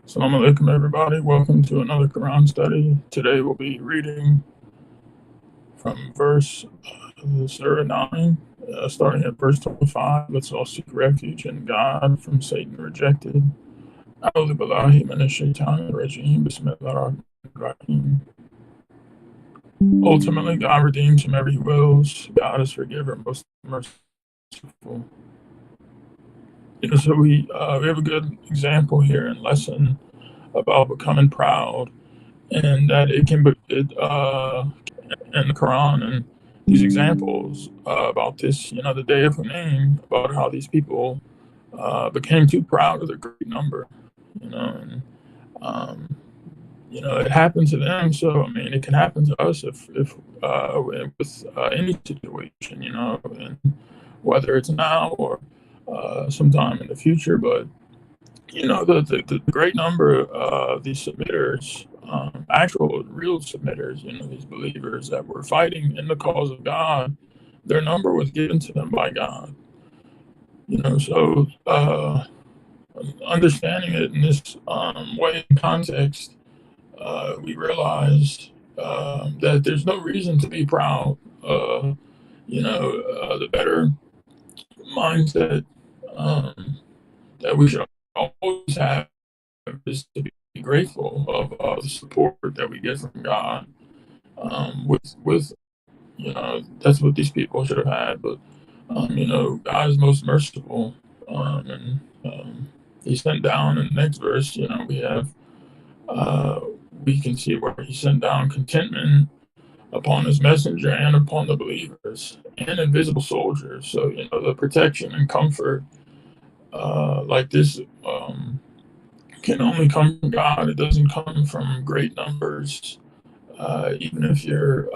Assalamu alaikum, everybody. Welcome to another Quran study. Today we'll be reading from verse Surah 9, starting at verse 25. Let's all seek refuge in God from Satan rejected. A'udhu billahi minash shaitanir rajim. Bismillahir rahmanir rahim. Ultimately, God redeems whomever He wills. God is forgiver, most merciful. So we have a good example here and lesson about becoming proud, and that it can be in the Quran, and these examples about this, the day of Hunayn, about how these people became too proud of their great number, and um, it happened to them. So I mean, it can happen to us if with any situation, and whether it's now or sometime in the future. But the great number of these submitters, actual real submitters, these believers that were fighting in the cause of God, their number was given to them by God. So understanding it in this way and context, we realize that there's no reason to be proud. The better mindset that we should always have is to be grateful of the support that we get from God. With that's what these people should have had. But God is most merciful, and He sent down in the next verse. We have we can see where He sent down contentment upon His messenger and upon the believers and invisible soldiers. So the protection and comfort like this. Can only come from God. It doesn't come from great numbers. Even if you're,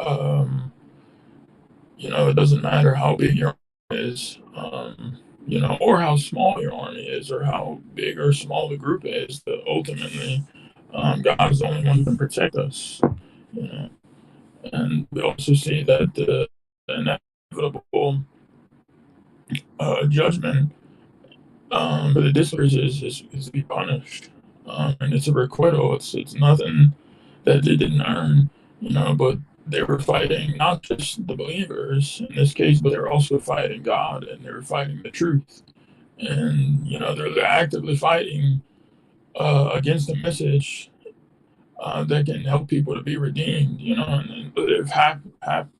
it doesn't matter how big your army is, or how small your army is, or how big or small the group is. But ultimately, God is the only one who can protect us. You know, and we also see that the inevitable judgment for the disbelievers is to be punished, and it's a requital. It's nothing that they didn't earn, but they were fighting not just the believers in this case, but they were also fighting God, and they were fighting the truth. And they're actively fighting against the message that can help people to be redeemed, and live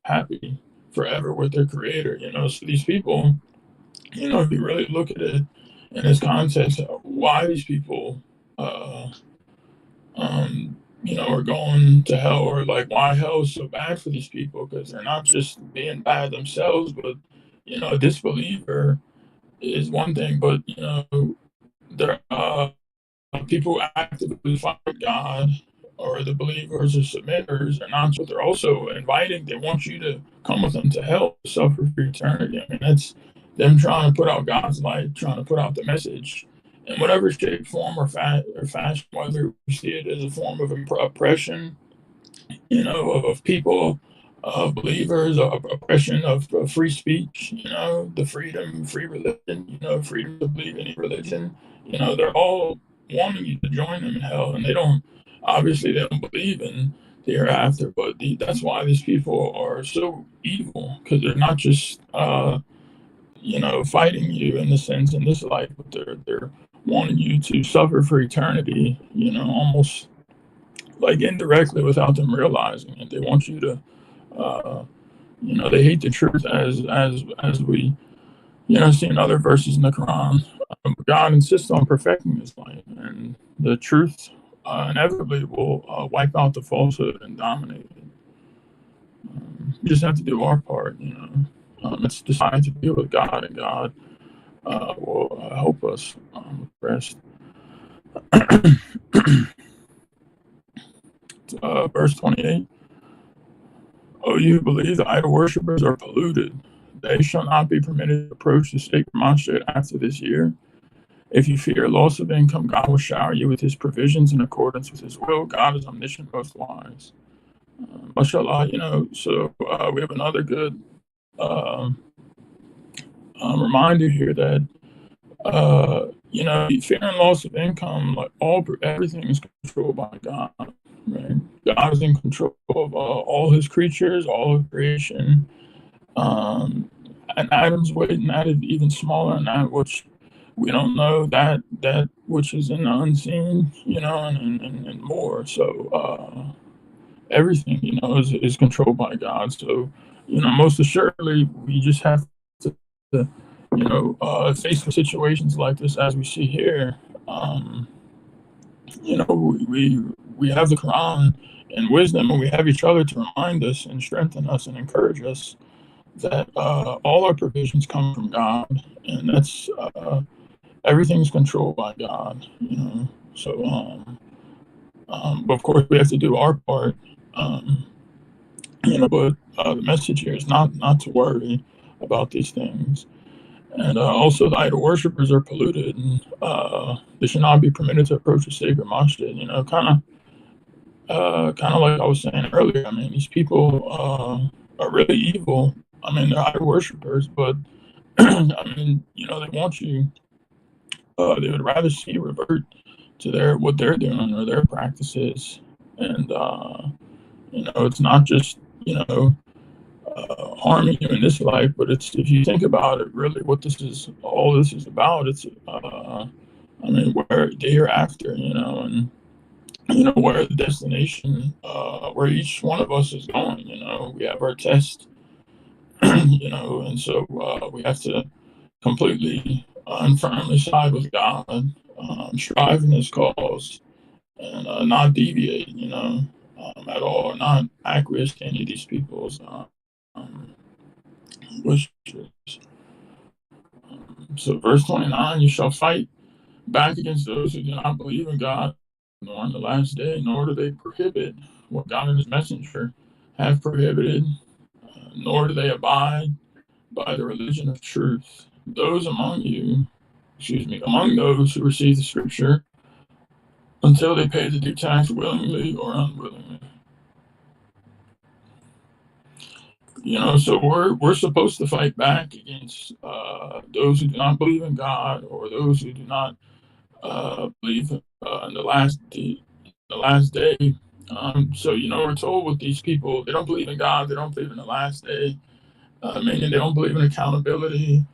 happy forever with their Creator. So these people, if you really look at it in this context, why these people, are going to hell, or like why hell is so bad for these people, because they're not just being bad themselves, but a disbeliever is one thing, but there people actively fight God, or the believers or submitters are not, but they're also inviting. They want you to come with them to hell, to suffer for eternity. I mean, that's them trying to put out God's light, trying to put out the message in whatever shape, form, or fashion. Whether we see it as a form of oppression, of people, of believers, of oppression of free speech, the free religion, freedom to believe any religion. They're all wanting you to join them in hell, and they don't believe in the hereafter. But that's why these people are so evil, because they're not just, fighting you in the sense in this life, but they're wanting you to suffer for eternity, almost like indirectly without them realizing it. They want you to, uh, they hate the truth, as we, see in other verses in the Quran. God insists on perfecting His light, and the truth inevitably will wipe out the falsehood and dominate it. We just have to do our part. It's decided to deal with God, and God will help us with the rest. Verse 28. Oh, you believe the idol worshippers are polluted. They shall not be permitted to approach the sacred monastery after this year. If you fear loss of income, God will shower you with His provisions in accordance with His will. God is omniscient, most wise. Mashallah, so we have another good uh, reminder here that fear and loss of income, like everything is controlled by God. Right? God is in control of all His creatures, all of creation. An atom's weight and that is even smaller than that, which we don't know that which is in the unseen, and more. So everything, is controlled by God. So, most assuredly, we just have to face the situations like this as we see here. Um, we have the Quran and wisdom, and we have each other to remind us and strengthen us and encourage us that all our provisions come from God, and that's everything's controlled by God. So but of course we have to do our part. Um, but the message here is not to worry about these things. And also, the idol worshippers are polluted, and they should not be permitted to approach a sacred masjid. Kind of like I was saying earlier. I mean, these people are really evil. I mean, they're idol worshippers, but I mean, they want you. They would rather see you revert to what they're doing or their practices, and it's not just harming you in this life, but it's if you think about it, really, what all this is about. It's I mean, where the hereafter, and where the destination, where each one of us is going. We have our test, and so we have to completely and firmly side with God, strive in His cause, and not deviate, at all, not acquiesce to any of these people's um, wishes. So, verse 29, you shall fight back against those who do not believe in God, nor in the last day, nor do they prohibit what God and His messenger have prohibited, nor do they abide by the religion of truth. Among those who receive the scripture until they pay the due tax willingly or unwillingly. So we're supposed to fight back against those who do not believe in God, or those who do not believe in the last day. So we're told with these people, they don't believe in God, they don't believe in the last day, meaning they don't believe in accountability.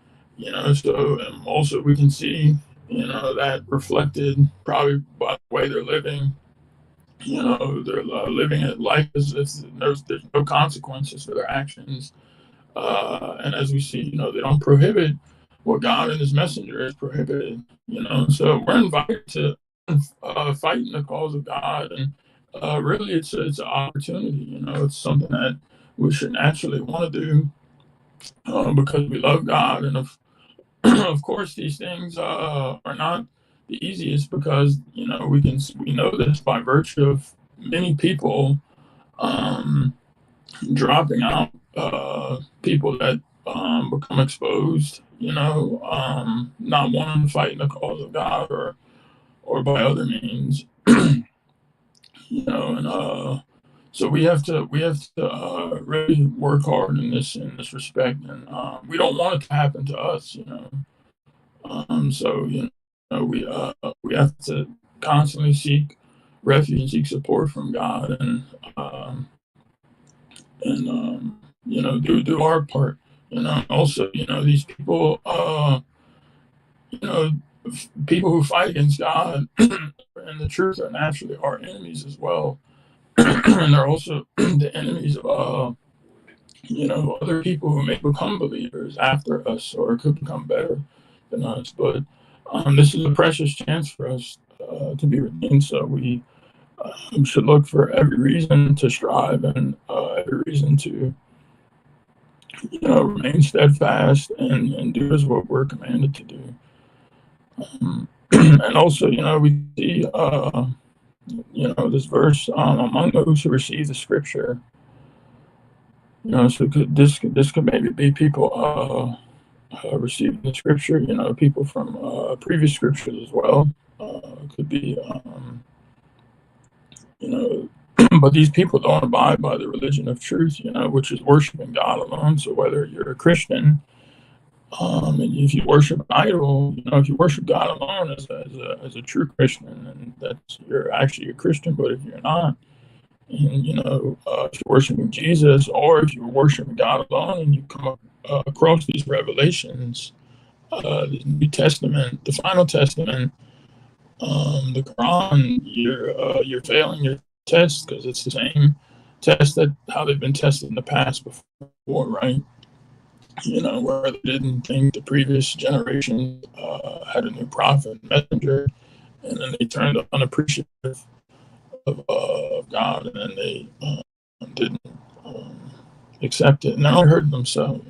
So and also we can see that reflected probably by the way they're living. They're living a life as if there's no consequences for their actions. And as we see, they don't prohibit what God and His messenger has prohibited. So we're invited to fight in the cause of God, and really, it's an opportunity. It's something that we should naturally want to do because we love God, and of course, these things are not the easiest because we know this by virtue of many people um, dropping out, people that become exposed, not wanting to fight in the cause of God or by other means, and so we have to really work hard in this respect, and we don't want it to happen to us. So we have to constantly seek refuge and seek support from God, um, and do our part. Also, these people, you know, people who fight against God and the truth are naturally our enemies as well, and they're also the enemies of other people who may become believers after us or could become better than us. But this is a precious chance for us to be redeemed. So we should look for every reason to strive and every reason to remain steadfast and do as what we're commanded to do. And also, we see, this verse among those who receive the scripture. So this could maybe be people receiving the scripture. People from previous scriptures as well. Could be, you know, but these people don't abide by the religion of truth. Which is worshiping God alone. So whether you're a Christian, And if you worship an idol, if you worship God alone as a true Christian, and that's you're actually a Christian. But if you're not, and if you're worshiping Jesus, or if you're worshiping God alone, and you come across these revelations, the New Testament, the final Testament, the Quran, you're failing your test because it's the same test that how they've been tested in the past before, right? Where they didn't think the previous generation had a new prophet, messenger, and then they turned unappreciative of God, and then they didn't um, accept it, and they only hurt themselves.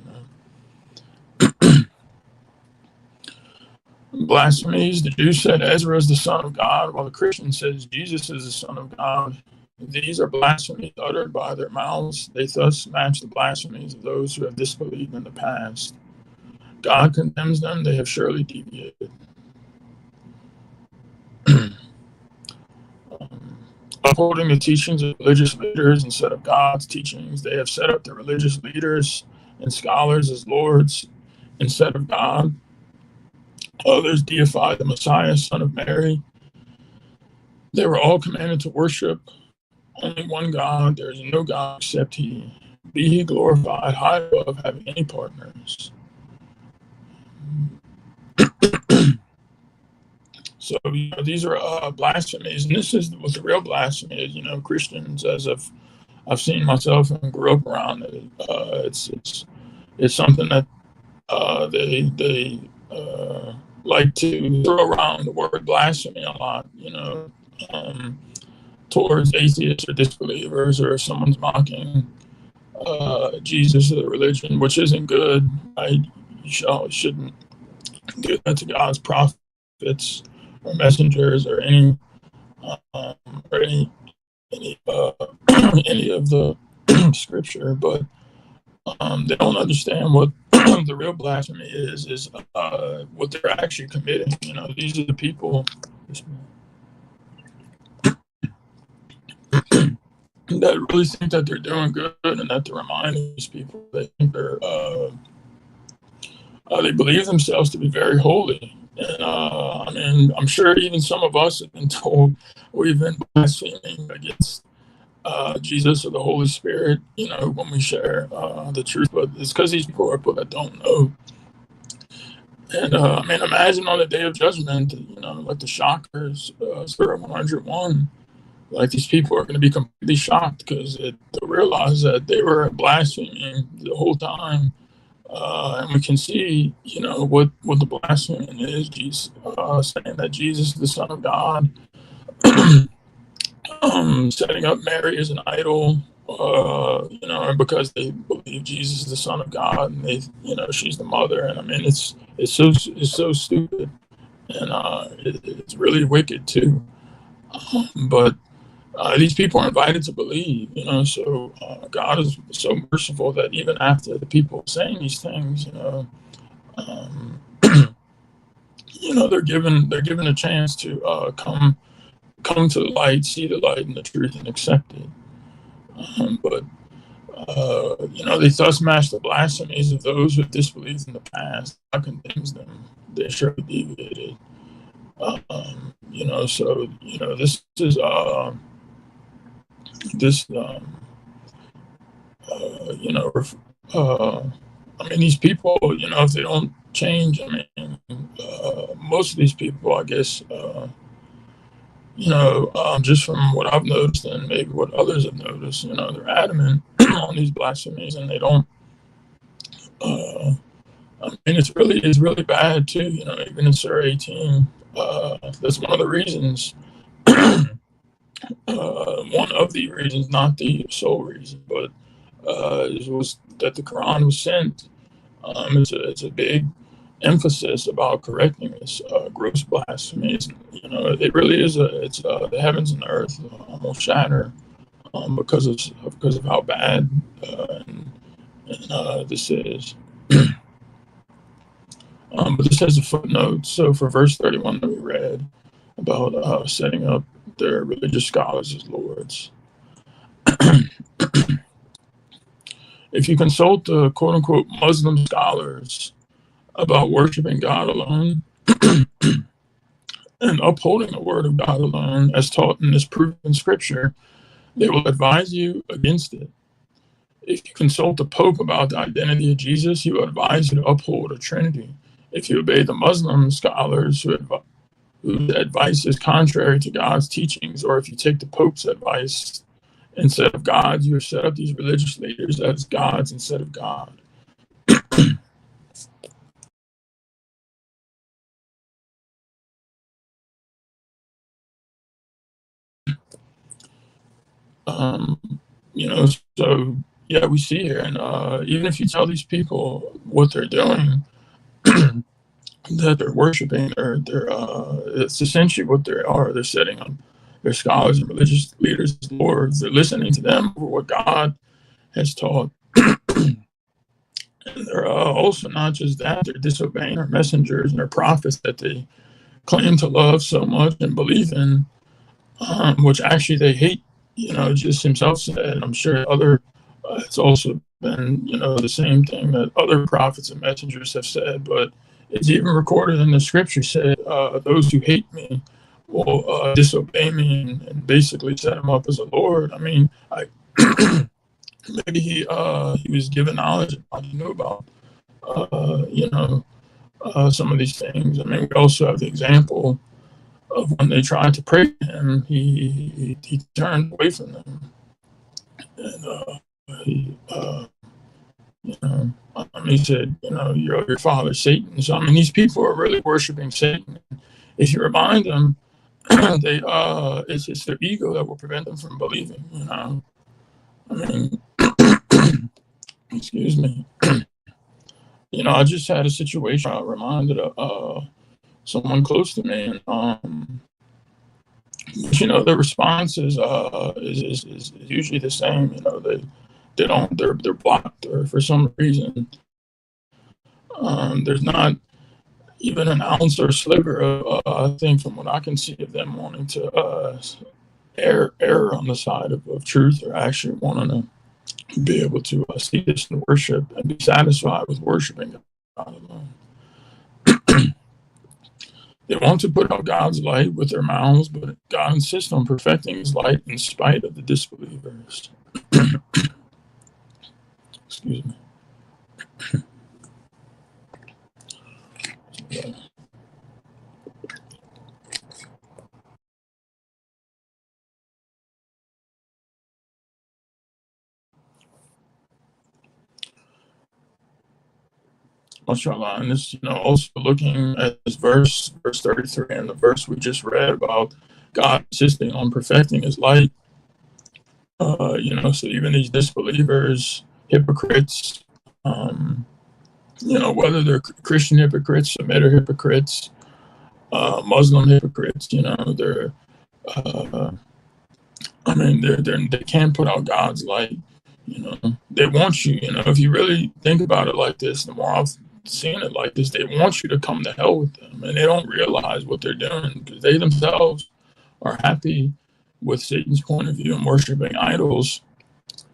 Blasphemies. The Jews said Ezra is the son of God, while the Christian says Jesus is the son of God. These are blasphemies uttered by their mouths. They thus match the blasphemies of those who have disbelieved in the past. God condemns them. They have surely deviated. Upholding the teachings of religious leaders instead of God's teachings, they have set up the religious leaders and scholars as lords instead of God. Others deify the Messiah, son of Mary. They were all commanded to worship only one God. There is no God except He. Be He glorified, high above having any partners. So these are blasphemies, and this is what the real blasphemy is. Christians, as I've seen myself and grew up around it. It's something that they like to throw around the word blasphemy a lot. Um, Towards atheists or disbelievers, or if someone's mocking Jesus or the religion, which isn't good. Right? Shouldn't do that to God's prophets or messengers or any um, or any any of the scripture, but they don't understand what the real blasphemy is what they're actually committing. These are the people that really think that they're doing good, and that they're reminding these people they think they believe themselves to be very holy. And I'm sure even some of us have been told we've been blaspheming against Jesus or the Holy Spirit, when we share the truth. But it's because these people are people that don't know. And imagine on the day of judgment, like the shockers, Surah 101, like these people are going to be completely shocked because they realize that they were blaspheming the whole time. And we can see, what the blasphemy is. Jesus saying that Jesus is the Son of God, setting up Mary as an idol, because they believe Jesus is the Son of God, and she's the mother. And it's so stupid, and it's really wicked too. But these people are invited to believe, so God is so merciful that even after the people saying these things, um, they're given a chance to come to the light, see the light and the truth, and accept it. But they thus match the blasphemies of those who disbelieved in the past. God condemns them. They surely deviated. So this is this you know uh, these people, if they don't change, most of these people, I guess, just from what I've noticed and maybe what others have noticed, they're adamant on these blasphemies, and they don't. Uh, it's really bad too. Even in Surah 18, that's one of the reasons. One of the reasons, not the sole reason, but it was that the Quran was sent. It's a big emphasis about correcting this gross blasphemy. It really is the heavens and the earth almost shatter because of how bad this is. But this has a footnote. So for verse 31 that we read about setting up their religious scholars as lords. If you consult the quote unquote Muslim scholars, about worshiping God alone and upholding the word of God alone as taught in this proven scripture, they will advise you against it. If you consult the Pope about the identity of Jesus, he will advise you to uphold a Trinity. If you obey the Muslim scholars whose advice is contrary to God's teachings, or if you take the Pope's advice instead of God's, you have set up these religious leaders as gods instead of God. Um, so yeah, we see here, and even if you tell these people what they're doing, that they're worshiping, it's essentially what they are. They're setting up their scholars and religious leaders as lords. They're listening to them for what God has taught. And they're also not just that, they're disobeying our messengers and our prophets that they claim to love so much and believe in, which actually they hate. Jesus himself said, and I'm sure it's also been, the same thing that other prophets and messengers have said, but it's even recorded in the scripture said, those who hate me will disobey me and basically set him up as a Lord. I mean, maybe he was given knowledge, he knew about, some of these things. I mean, we also have the example of when they tried to pray to him, he turned away from them, and he he said, your father Satan. So I mean, these people are really worshiping Satan. If you remind them, it's their ego that will prevent them from believing. I mean, excuse me. I just had a situation I reminded of someone close to me, and the response is usually the same. They don't they're blocked, or for some reason there's not even an ounce or sliver of I think from what I can see of them wanting to err on the side of truth, or actually wanting to be able to see this and worship and be satisfied with worshiping God alone. They want to put out God's light with their mouths, but God insists on perfecting his light in spite of the disbelievers. Excuse me. Mashallah. And this, also looking at this verse 33, and the verse we just read about God insisting on perfecting his light. So even these disbelievers, hypocrites, whether they're Christian hypocrites, Semitic hypocrites, Muslim hypocrites, they're, they can't put out God's light. They want you, if you really think about it like this, the more I've seen it like this, they want you to come to hell with them, and they don't realize what they're doing because they themselves are happy with Satan's point of view and worshiping idols.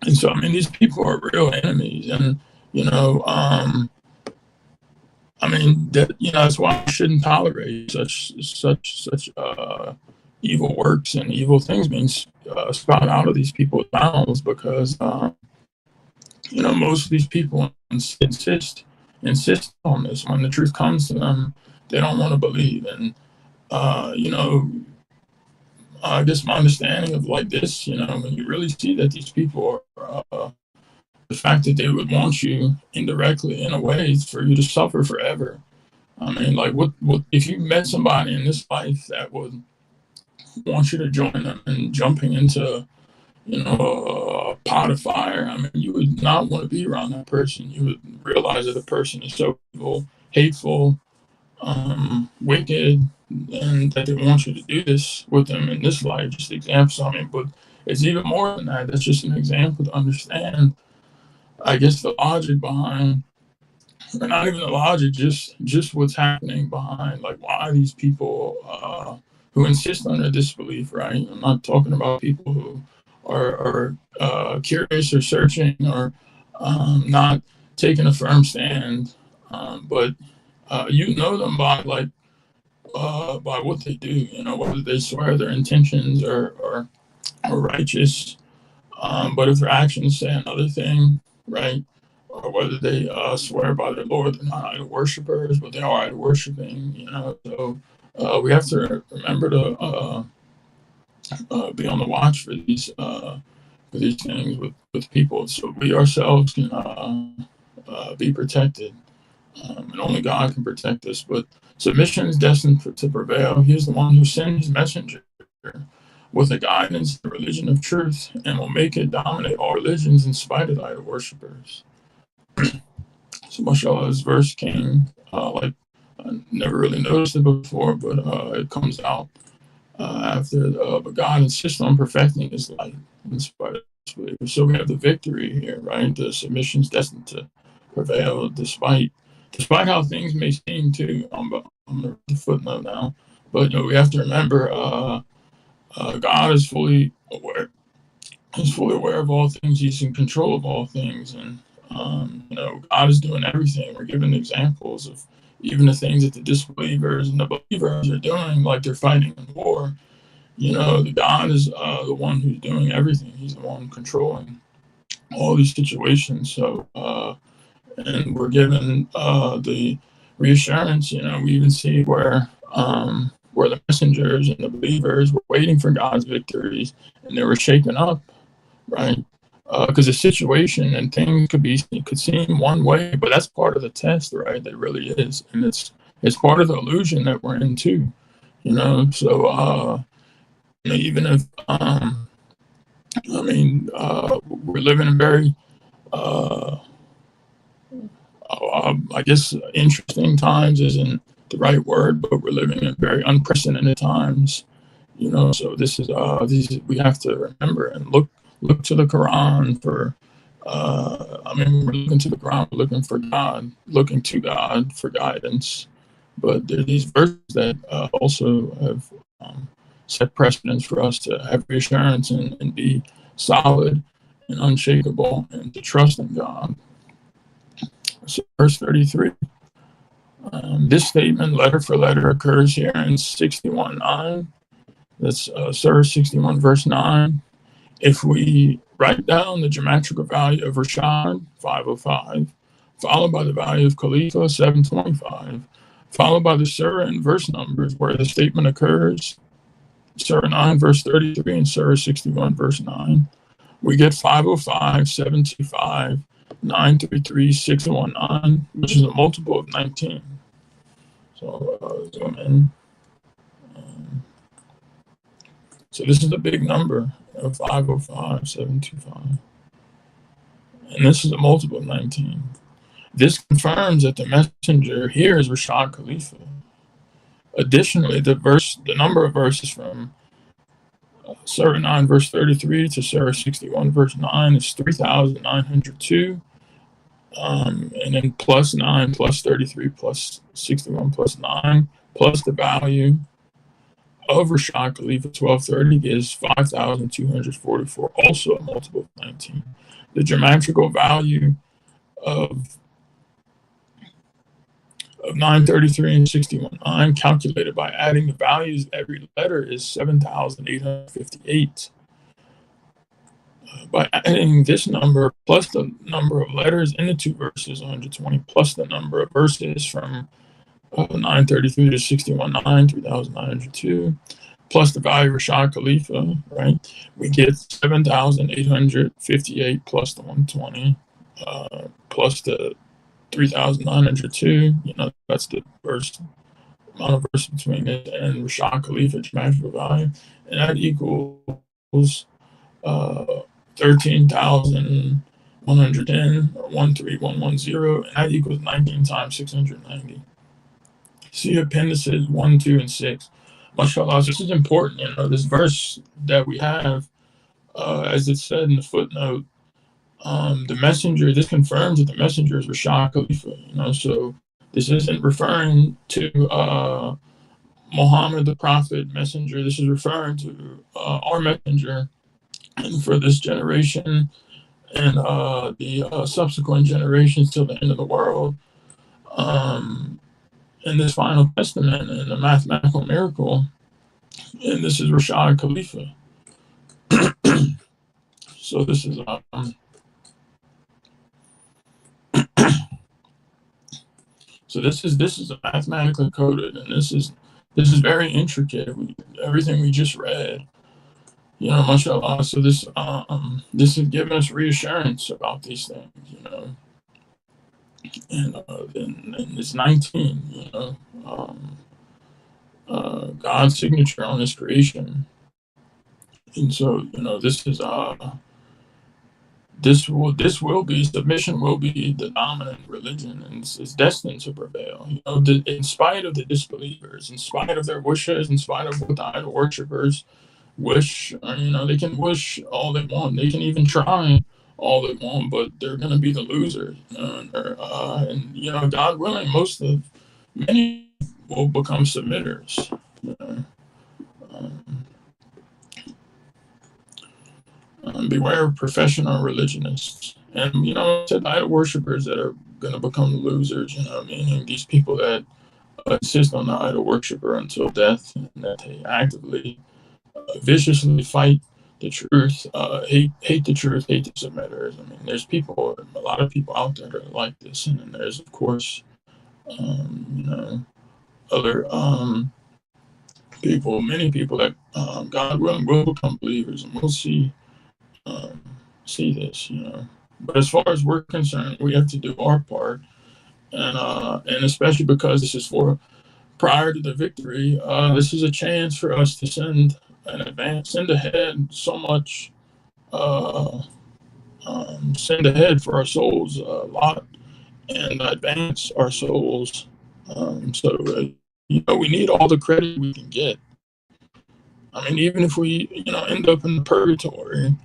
And so, I mean, these people are real enemies, and that's why I shouldn't tolerate such evil works and evil things being spout out of these people's mouths, because most of these people insist on this. When the truth comes to them, they don't want to believe. And I guess my understanding of like this, when you really see that these people are, the fact that they would want you indirectly in a way for you to suffer forever. I mean, like, what if you met somebody in this life that would want you to join them and jumping into, a pot of fire? I mean, you would not want to be around that person. You would realize that the person is so evil, hateful, wicked, and that they want you to do this with them in this life. Just examples. I mean, but it's even more than that. That's just an example to understand, I guess, the logic behind, or not even the logic, just what's happening behind, like, why these people who insist on their disbelief, right? I'm not talking about people who are curious or searching or not taking a firm stand, but You know them by what they do. You know, whether they swear their intentions are righteous, but if their actions say another thing, right? Or whether they swear by their Lord, they're not idol worshippers, but they are idol worshiping. You know, so we have to remember to be on the watch for these things with people, so we ourselves can be protected. And only God can protect us. But submission is destined to prevail. He is the one who sent his messenger with the guidance, the religion of truth, and will make it dominate all religions in spite of idol worshippers. So, mashallah, this verse came like I never really noticed it before, but it comes out after but God insists on perfecting his life in spite of disbelievers. So we have the victory here, right? The submission is destined to prevail despite how things may seem to. I'm gonna read the footnote now, but you know we have to remember God is fully aware. He's fully aware of all things. He's in control of all things, and you know God is doing everything. We're given examples of even the things that the disbelievers and the believers are doing, like they're fighting in war. You know, the God is the one who's doing everything. He's the one controlling all these situations. So, and we're given the reassurance. You know, we even see where the messengers and the believers were waiting for God's victories, and they were shaken up, right? Because the situation and things could seem one way, but that's part of the test, right? That really is, and it's part of the illusion that we're in too. You know, so even if we're living in very uh, I guess interesting times isn't the right word, but we're living in very unprecedented times. You know, so this is these we have to remember and look to the Quran for. We're looking to the Quran, we're looking for God, looking to God for guidance. But there are these verses that also have set precedents for us to have reassurance and be solid and unshakable and to trust in God. So, verse 33. This statement, letter for letter, occurs here in 61:9. That's Surah 61, verse 9. If we write down the geometrical value of Rashad, 505, followed by the value of Khalifa, 725, followed by the Surah and verse numbers where the statement occurs, Surah 9, verse 33, and Surah 61, verse 9, we get 505, 725, 933, 619, which is a multiple of 19. So zoom in. So this is a big number, 505, 725. And this is a multiple of 19. This confirms that the messenger here is Rashad Khalifa. Additionally, the number of verses from Surah 9, verse 33 to Surah 61, verse 9 is 3,902. And then plus 9, plus 33, plus 61, plus 9, plus the value of Rashad Khalifa 1230 is 5,244, also a multiple of 19. The geometrical value of 933 and 61.9 calculated by adding the values of every letter is 7,858. By adding this number plus the number of letters in the two verses, 120, plus the number of verses from 933 to 61.9, 3,902, plus the value of Rashad Khalifa, right? We get 7,858 plus the 120, plus the 3,902. You know, that's the amount of verse between it and Rashad Khalifa's magical value, and that equals 13,110 or 13110, and that equals 19 times 690. See appendices 1, 2, and 6. Mashallah, this is important. You know, this verse that we have, as it said in the footnote, the messenger, this confirms that the messenger is Rashad Khalifa. You know, so this isn't referring to Muhammad, the prophet messenger. This is referring to our messenger, and for this generation and the subsequent generations till the end of the world. in this final testament and the mathematical miracle, and this is Rashad Khalifa. So this is a mathematically coded, and this is very intricate. Everything we just read, mashallah. So this is giving us reassurance about these things, and it's 19, God's signature on His creation, and so this will be submission will be the dominant religion, and it's destined to prevail. In spite of the disbelievers, in spite of their wishes, in spite of what the idol worshippers wish. They can wish all they want. They can even try all they want, but they're going to be the losers. And God willing, many will become submitters. Um, Beware of professional religionists, and said idol worshippers that are going to become losers. Meaning these people that insist on the idol worshiper until death, and that they actively viciously fight the truth, hate the truth, hate the submitters. I mean, there's a lot of people out there that are like this, and then there's of course, other people, many people that God willing will become believers, and we'll see this. But as far as we're concerned, we have to do our part, and especially because this is for prior to the victory, this is a chance for us to send ahead so much, uh, send ahead for our souls a lot, and advance our souls. We need all the credit we can get. I mean, even if we, end up in the purgatory,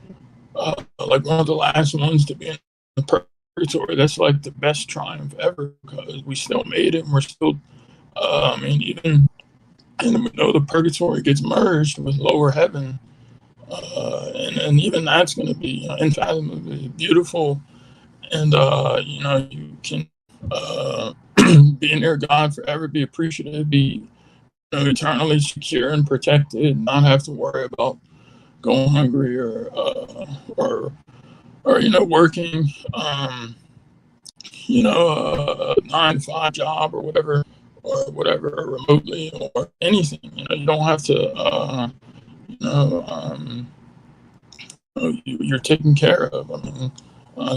like one of the last ones to be in the purgatory, that's like the best triumph ever because we still made it, and we're still, even, and we know the purgatory gets merged with lower heaven, and even that's going to be unfathomably beautiful, and you can be near God forever, be appreciative, be eternally secure and protected, not have to worry about going hungry or working a 9 to 5 job or whatever remotely or anything. You don't have to you know um, you're taken care of. I mean,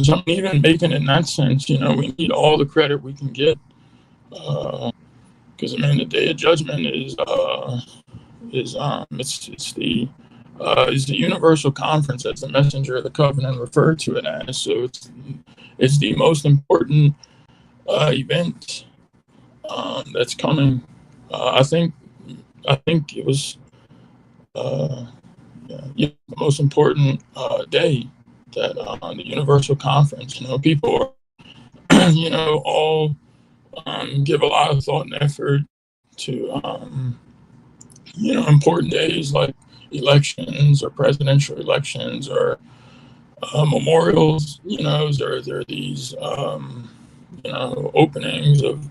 so I'm even making it in that sense. We need all the credit we can get because the day of judgment is the universal conference, as the messenger of the covenant referred to it as. So it's the most important event that's coming. I think it was the most important day, that the universal conference. People all give a lot of thought and effort to important days like elections or presidential elections or memorials. There are these openings of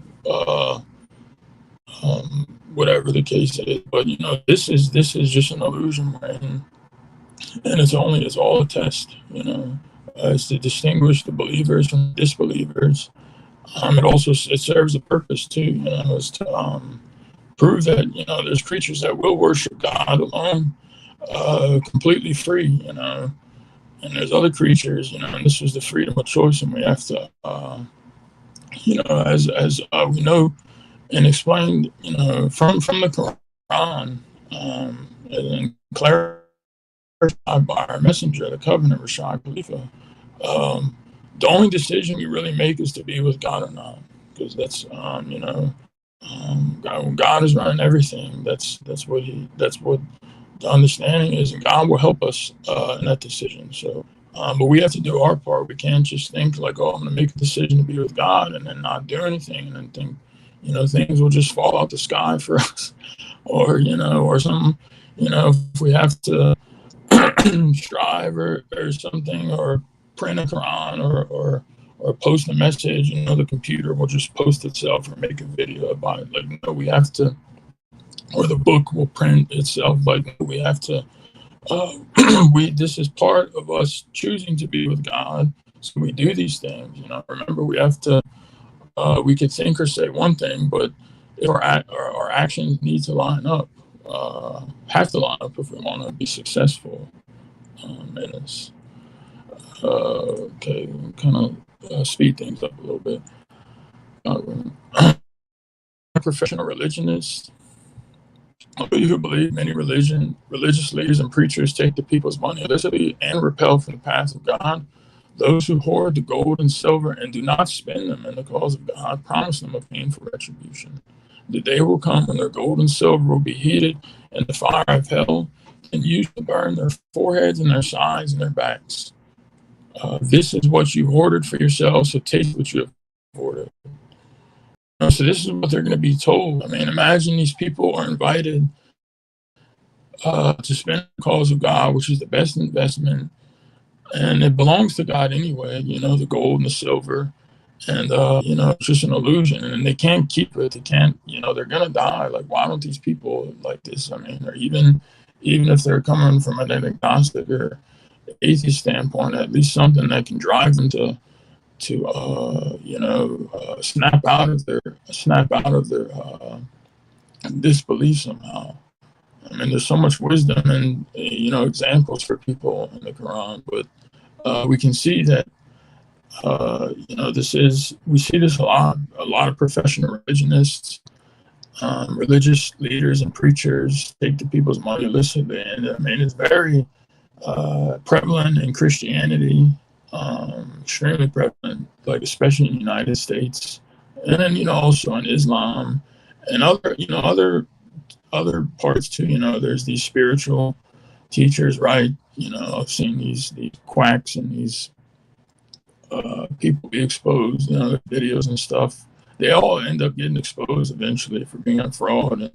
whatever the case is. But this is just an illusion, right? And it's all a test. It's to distinguish the believers from disbelievers. It serves a purpose too. Is to prove that there's creatures that will worship God alone, completely free. And there's other creatures. And this is the freedom of choice, and we have to, as we know and explained, from the Quran, and clarified by our messenger, the covenant, Rashad Khalifa. The only decision we really make is to be with God or not, because that's God is running everything. That's what the understanding is, and God will help us in that decision. So, but we have to do our part. We can't just think like, oh, I'm going to make a decision to be with God and then not do anything, and then think, things will just fall out the sky for us, or something. If we have to strive or something, or print a Quran, or post a message, the computer will just post itself or make a video about it. Like, no, we have to, or the book will print itself. Like, no, we have to, this is part of us choosing to be with God. So we do these things, remember we have to, we could think or say one thing, but if our actions need to line up, have to line up if we want to be successful in this. Okay, kind of speed things up a little bit. Professional religionists, who believe many religious leaders and preachers take the people's money illicitly and repel from the path of God. Those who hoard the gold and silver and do not spend them in the cause of God promise them a painful retribution. The day will come when their gold and silver will be heated in the fire of hell and used to burn their foreheads and their sides and their backs. This is what you hoarded for yourselves, so taste what you have hoarded. So this is what they're going to be told. I mean, imagine these people are invited to spend the cause of God, which is the best investment, and it belongs to God anyway. The gold and the silver, and it's just an illusion, and they can't keep it. They can't. They're going to die. Like, why don't these people like this? I mean, or even if they're coming from an agnostic or atheist standpoint, at least something that can drive them to snap out of their disbelief somehow. I mean, there's so much wisdom and examples for people in the Quran, but we can see that we see this a lot. A lot of professional religionists, religious leaders, and preachers take the people's money illicitly, and I mean, it's very prevalent in Christianity. Extremely prevalent, like especially in the United States, and then also in Islam and other parts too. There's these spiritual teachers, right? I've seen these quacks and these people be exposed. Their videos and stuff. They all end up getting exposed eventually for being a fraud,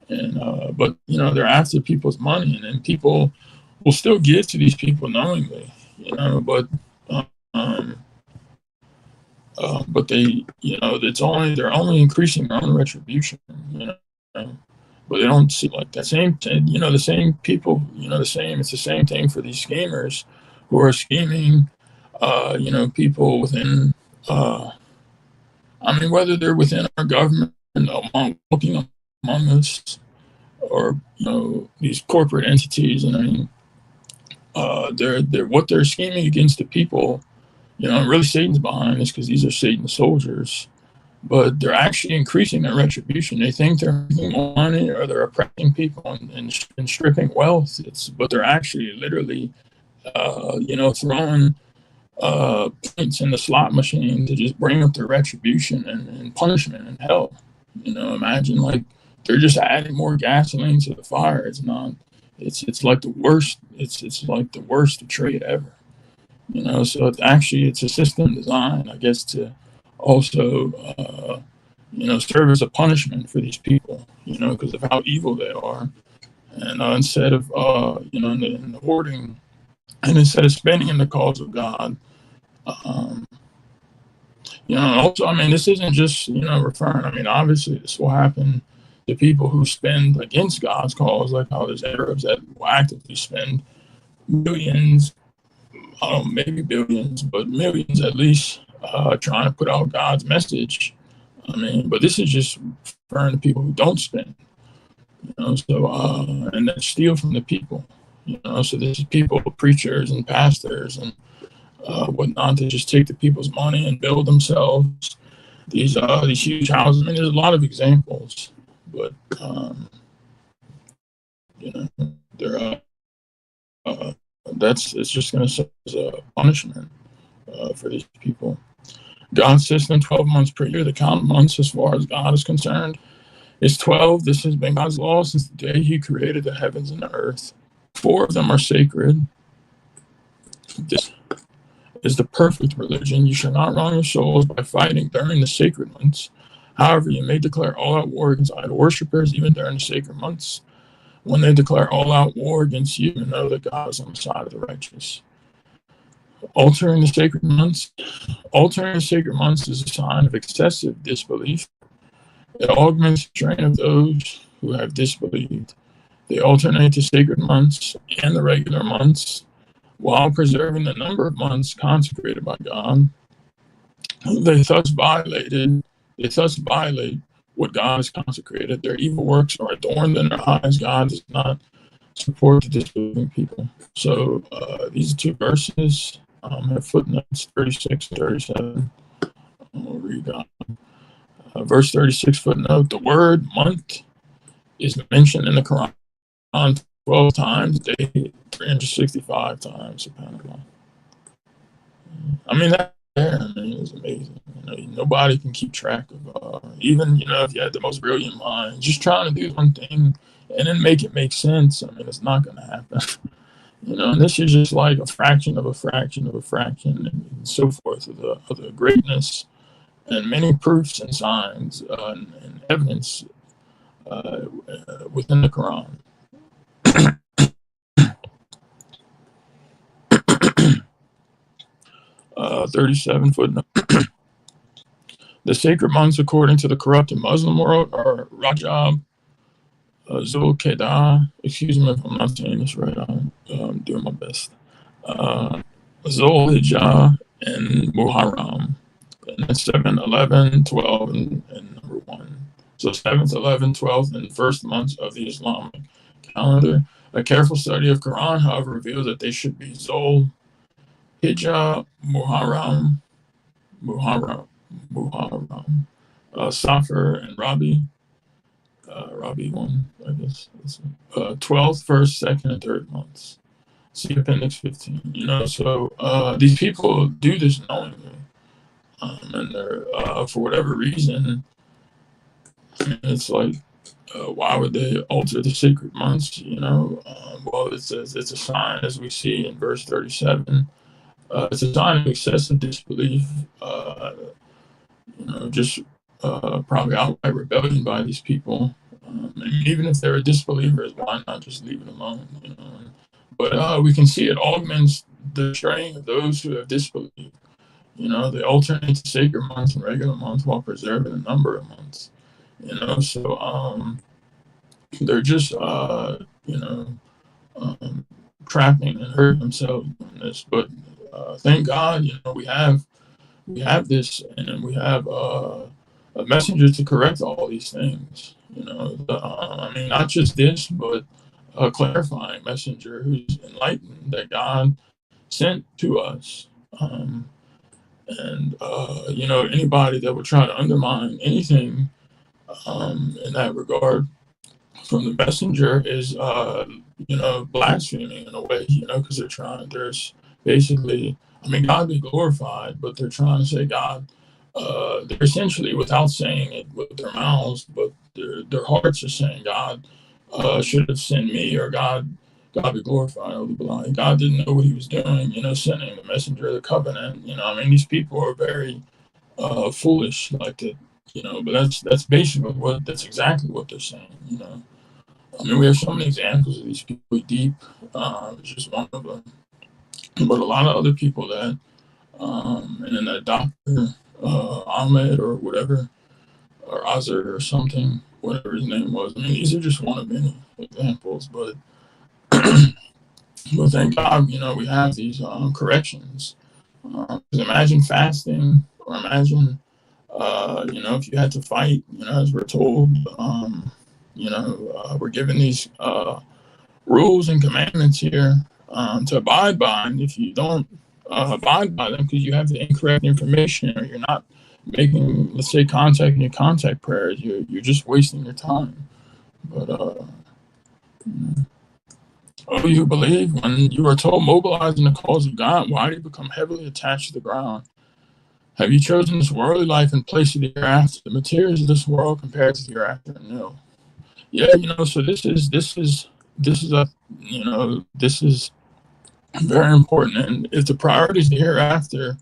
but they're after people's money, and then people will still give to these people knowingly, but. But they, they're only increasing their own retribution, but they don't see like that same, the same people, it's the same thing for these schemers who are scheming, people within, I mean, whether they're within our government, working among us, or, these corporate entities, and I mean, they're scheming against the people. Really Satan's behind this because these are Satan's soldiers, but they're actually increasing their retribution. They think they're making more money or they're oppressing people and stripping wealth. But they're actually literally, throwing points in the slot machine to just bring up their retribution and punishment in hell. Imagine like they're just adding more gasoline to the fire. It's not. It's like the worst. It's like the worst trade ever. So it's a system designed, I guess, to also, serve as a punishment for these people, because of how evil they are. And instead of, in the hoarding, and instead of spending in the cause of God, also, I mean, this isn't just, referring, I mean, obviously this will happen to people who spend against God's cause, like how there's Arabs that will actively spend millions, maybe billions, but millions at least, trying to put out God's message. I mean, but this is just referring to people who don't spend, and that steal from the people, so this is people, preachers and pastors and whatnot, to just take the people's money and build themselves these huge houses. I mean, there's a lot of examples, but, they're, it's just going to serve as a punishment for these people. God's system, 12 months per year. The count of months, as far as God is concerned, is 12. This has been God's law since the day He created the heavens and the earth. 4 of them are sacred. This is the perfect religion. You shall not wrong your souls by fighting during the sacred months. However, you may declare all-out war against idol worshippers even during the sacred months. When they declare all-out war against you, know that God is on the side of the righteous. Altering the sacred months. Altering the sacred months is a sign of excessive disbelief. It augments the strain of those who have disbelieved. They alternate the sacred months and the regular months while preserving the number of months consecrated by God. They thus violate what God has consecrated. Their evil works are adorned in their eyes. God does not support the disbelieving people. So these two verses have footnotes 36 and 37. I'll read verse 36 footnote. The word month is mentioned in the Quran 12 times, day 365 times. SubhanAllah. I mean, that is amazing. Nobody can keep track of, even, if you had the most brilliant mind, just trying to do one thing and then make it make sense. I mean, it's not going to happen. And this is just like a fraction of a fraction of a fraction and so forth of the greatness and many proofs and signs and evidence within the Quran. 37 footnote. The sacred months, according to the corrupted Muslim world, are Rajab, Zulqa'dah. Excuse me if I'm not saying this right. I'm doing my best. Zulhijjah and Muharram. And then 7, 11, 12, and number 1. So 7th, 11th, 12th, and first months of the Islamic calendar. A careful study of Quran, however, reveals that they should be Zul, Hijjah, Muharram, Safar, and Rabi. Rabi 1, I guess. 12th, 1st, 2nd, and 3rd months. See Appendix 15. So these people do this knowingly. And they're, for whatever reason, it's like, why would they alter the sacred months? Well, it's a sign, as we see in verse 37. It's a sign of excessive disbelief, just probably outright rebellion by these people. And even if they're disbelievers, why not just leave it alone? But we can see it augments the strain of those who have disbelieved. They alternate the sacred months and regular months while preserving a number of months. So they're just trapping and hurting themselves in this. But thank God, we have this, and we have a messenger to correct all these things. I mean, not just this, but a clarifying messenger who's enlightened that God sent to us. And anybody that would try to undermine anything in that regard from the messenger is blaspheming in a way, because there's basically, I mean, God be glorified, but they're trying to say God, they're essentially, without saying it with their mouths, but their hearts are saying God should have sent me, or God be glorified. God didn't know what he was doing, sending the messenger of the covenant. I mean, these people are very foolish like that, but that's basically that's exactly what they're saying. I mean, we have so many examples of these people deep. It's just one of them. But a lot of other people that, and then that Dr. Ahmed or whatever, or Azar or something, whatever his name was. I mean, these are just one of many examples. But but thank God, we have these corrections. Imagine fasting, or imagine, if you had to fight, as we're told, we're given these rules and commandments here to abide by. And if you don't abide by them because you have the incorrect information, or you're not making, let's say, contacting your contact prayers, you're just wasting your time. But oh, you believe, when you are told mobilize in the cause of God, why do you become heavily attached to the ground? Have you chosen this worldly life in place of the hereafter? The materials of this world compared to the hereafter? No. Yeah, so this is very important. And if the priority is the hereafter,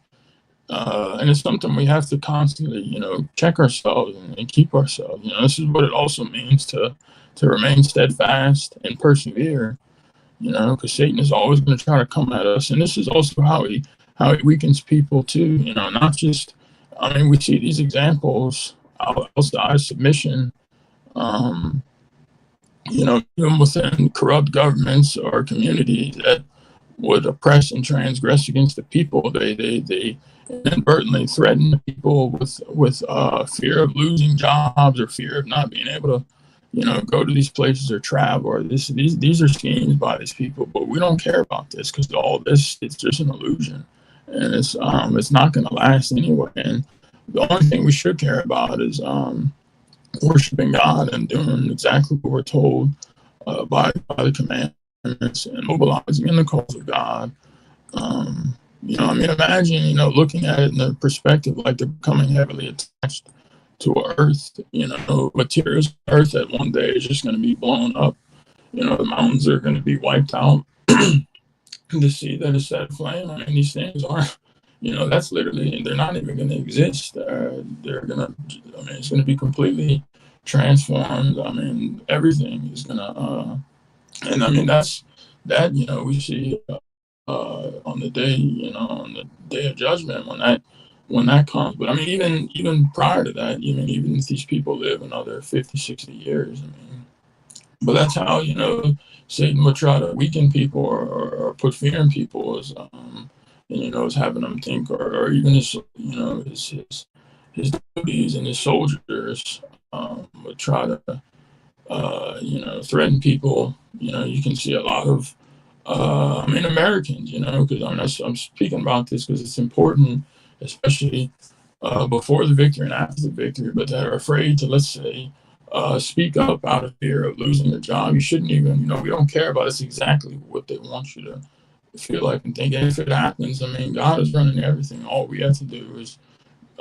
and it's something we have to constantly, check ourselves and keep ourselves. This is what it also means to remain steadfast and persevere. Because Satan is always going to try to come at us, and this is also how how it weakens people too. Not just. I mean, we see these examples outside submission. Um, Even within corrupt governments or communities that would oppress and transgress against the people. They inadvertently threaten the people with fear of losing jobs or fear of not being able to, go to these places or travel. Or these are schemes by these people, but we don't care about this because all this it's just an illusion, and it's not going to last anyway. And the only thing we should care about is worshiping God and doing exactly what we're told by the commandments and mobilizing in the cause of God. I mean, imagine, looking at it in the perspective like they're becoming heavily attached to Earth, materials of Earth that one day is just going to be blown up. The mountains are going to be wiped out. The sea that is set aflame. I mean, these things aren't, that's literally, they're not even going to exist. They're going to, I mean, it's going to be completely transformed. I mean, everything is going to, and I mean, that, we see on the day, on the day of judgment when that comes. But I mean, even prior to that, even if these people live another 50, 60 years, I mean, but that's how, Satan would try to weaken people or put fear in people and, is having them think, or even his duties and his soldiers would try to threaten people. You can see a lot of, I mean, Americans, because I'm speaking about this because it's important, especially before the victory and after the victory, but that are afraid to, let's say, speak up out of fear of losing their job. You shouldn't even, we don't care about it. It's exactly what they want you to feel like and think. And if it happens, I mean, God is running everything. All we have to do is,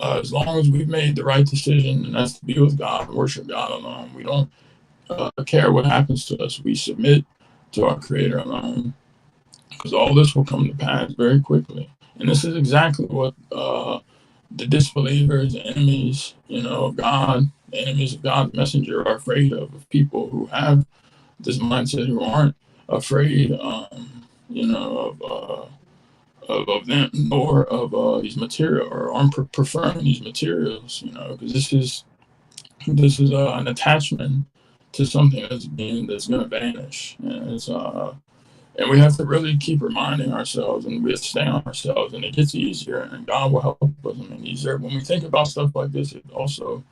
as long as we've made the right decision, and that's to be with God, worship God alone, we don't care what happens to us. We submit to our Creator alone, because all this will come to pass very quickly. And this is exactly what the disbelievers, the enemies, of God, the enemies of God's messenger are afraid of people who have this mindset, who aren't afraid, of them, nor of these material, or aren't preferring these materials, because this is an attachment to something that's going to vanish, and we have to really keep reminding ourselves, and we have to stay on ourselves, and it gets easier, and God will help us. I mean, easier when we think about stuff like this. It also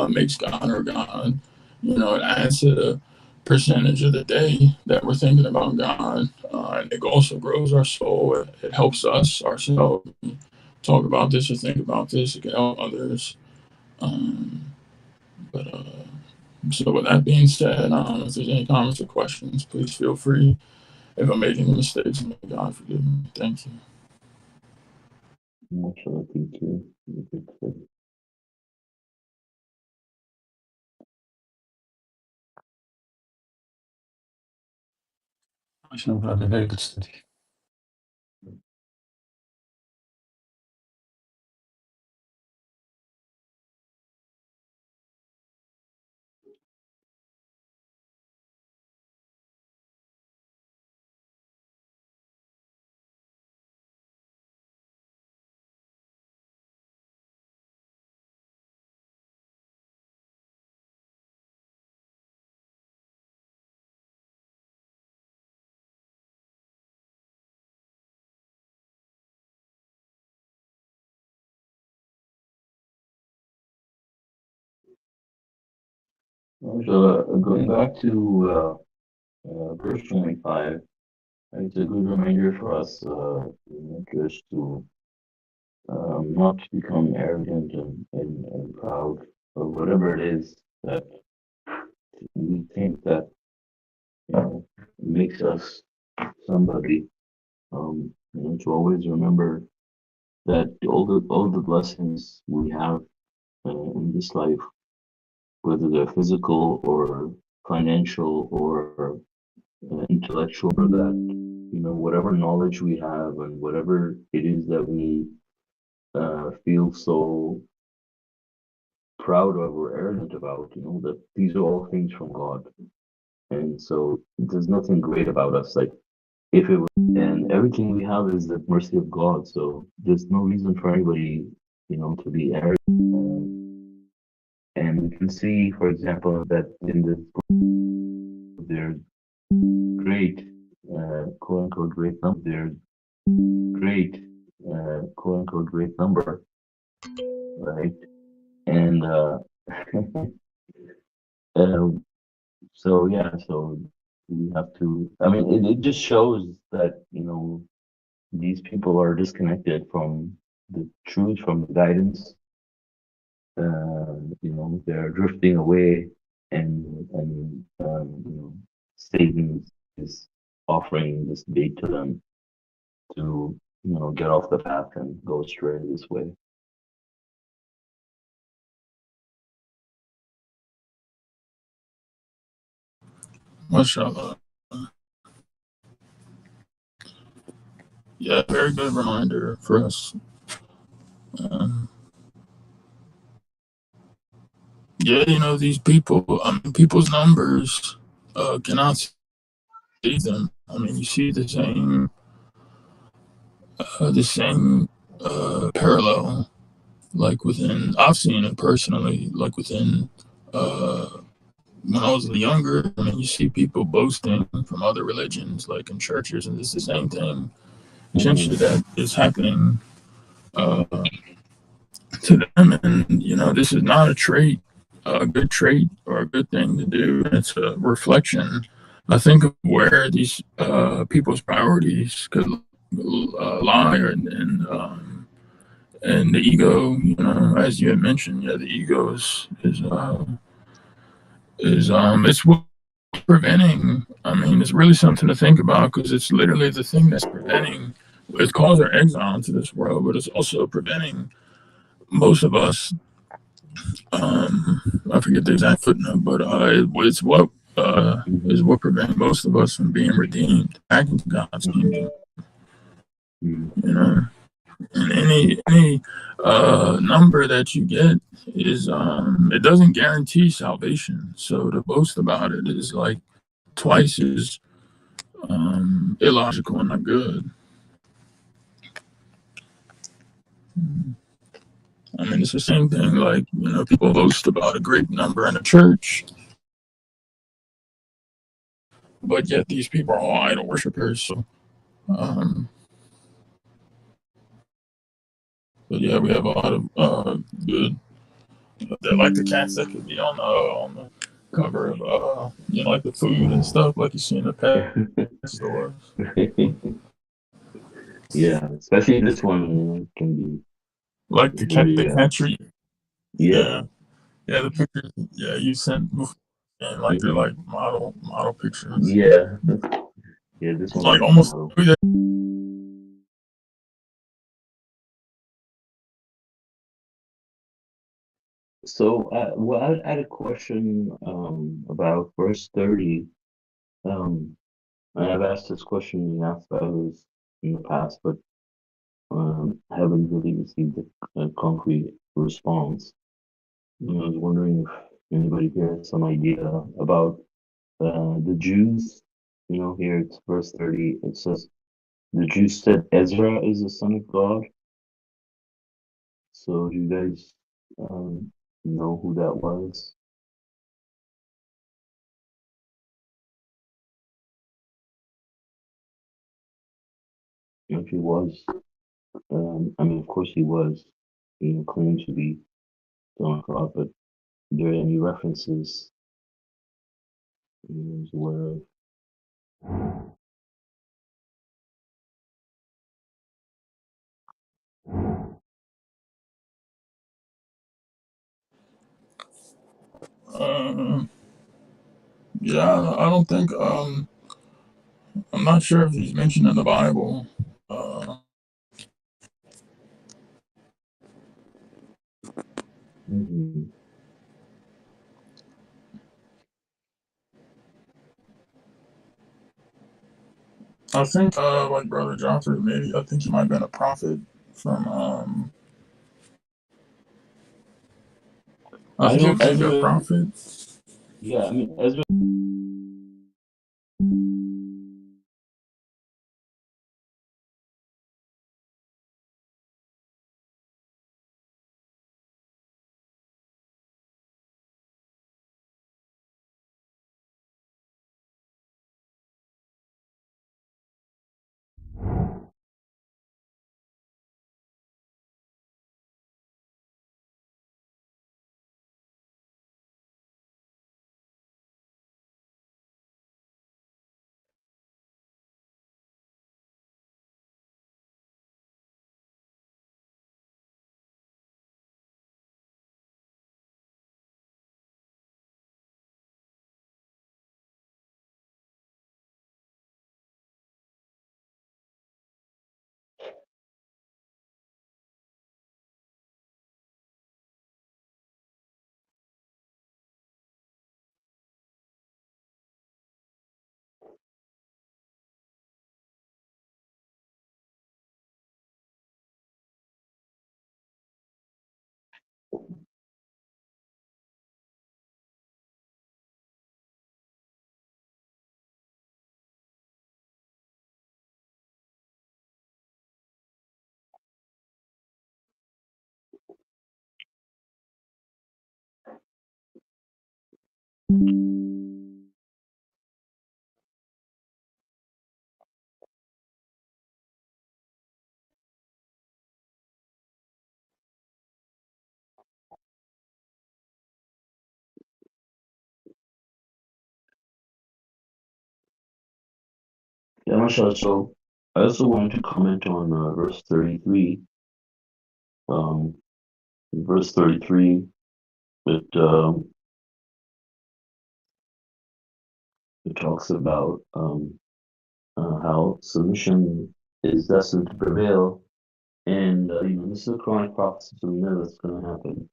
makes God our God. It adds to the percentage of the day that we're thinking about God, and it also grows our soul. It helps us ourselves talk about this or think about this. It can help others. Um, but so, with that being said, if there's any comments or questions, please feel free. If I'm making any mistakes, may God forgive me. Thank you. Mashallah, thank you. Good study. Mashallah, brother, very good study. Mashallah, going back to verse 25, it's a good reminder for us, just to not become arrogant and proud of whatever it is that we think that makes us somebody. To always remember that all the blessings we have in this life, whether they're physical or financial or intellectual, or that whatever knowledge we have and whatever it is that we feel so proud of or arrogant about, that these are all things from God. And so there's nothing great about us. Like, if it was, and everything we have is the mercy of God. So there's no reason for anybody, to be arrogant. And we can see, for example, that in the there's great, quote unquote, great number. There's great, quote unquote, great number, right? And um, so yeah, so we have to. I mean, it just shows that these people are disconnected from the truth, from the guidance. They're drifting away, and Satan is offering this bait to them to get off the path and go astray this way. Mashallah. Yeah, very good reminder for us. Um, yeah, these people, I mean, people's numbers cannot see them. I mean, you see the same parallel, like within, I've seen it personally, like within, uh, when I was younger. I mean, you see people boasting from other religions, like in churches, and it's the same thing essentially Mm-hmm. that is happening uh, to them. And this is not a good trait or a good thing to do. It's a reflection, I think, of where these people's priorities could lie, and the ego. As you had mentioned, yeah, the ego is it's what preventing. I mean, it's really something to think about, because it's literally the thing that's preventing. It's caused our exile into this world, but it's also preventing most of us. I forget the exact footnote, but it's what is Mm-hmm. what prevents most of us from being redeemed back into God's kingdom. You know, and any number that you get is it doesn't guarantee salvation. So to boast about it is like twice as illogical and not good. I mean, it's the same thing. Like, people boast about a great number in a church, but yet these people are all idol worshippers. So, um, but yeah, we have a lot of good. They're like the cats that could be on the cover of like the food and stuff, like you see in the pet stores. Yeah, especially this one, can be Like the cat, very, the cat tree. yeah. Yeah, yeah, the pictures. Yeah, you sent before, and like they're Hmm. like model pictures. Yeah, yeah, this It's one like is almost model. every day. So, well, I had a question about verse 30. Um, and I've asked this question and asked others in the past, but I haven't really received a concrete response. And I was wondering if anybody here has some idea about the Jews. Here it's verse 30. It says, the Jews said Ezra is the son of God. So do you guys know who that was? If he was, I mean, of course he was, claimed to be son of God, but are there any references he was aware Uh, yeah, I don't think. I'm not sure if he's mentioned in the Bible. Uh, of? Hmm. I think, like Brother Joffrey, maybe I think he might have been a prophet from. I I think he know was maybe a Ezra. prophet. Yeah, I mean Ezra. Yeah, mashallah. So I also wanted to comment on verse 33. Um, in verse 33, it it talks about how submission is destined to prevail, and this is a Quranic prophecy, so we know that's going to happen.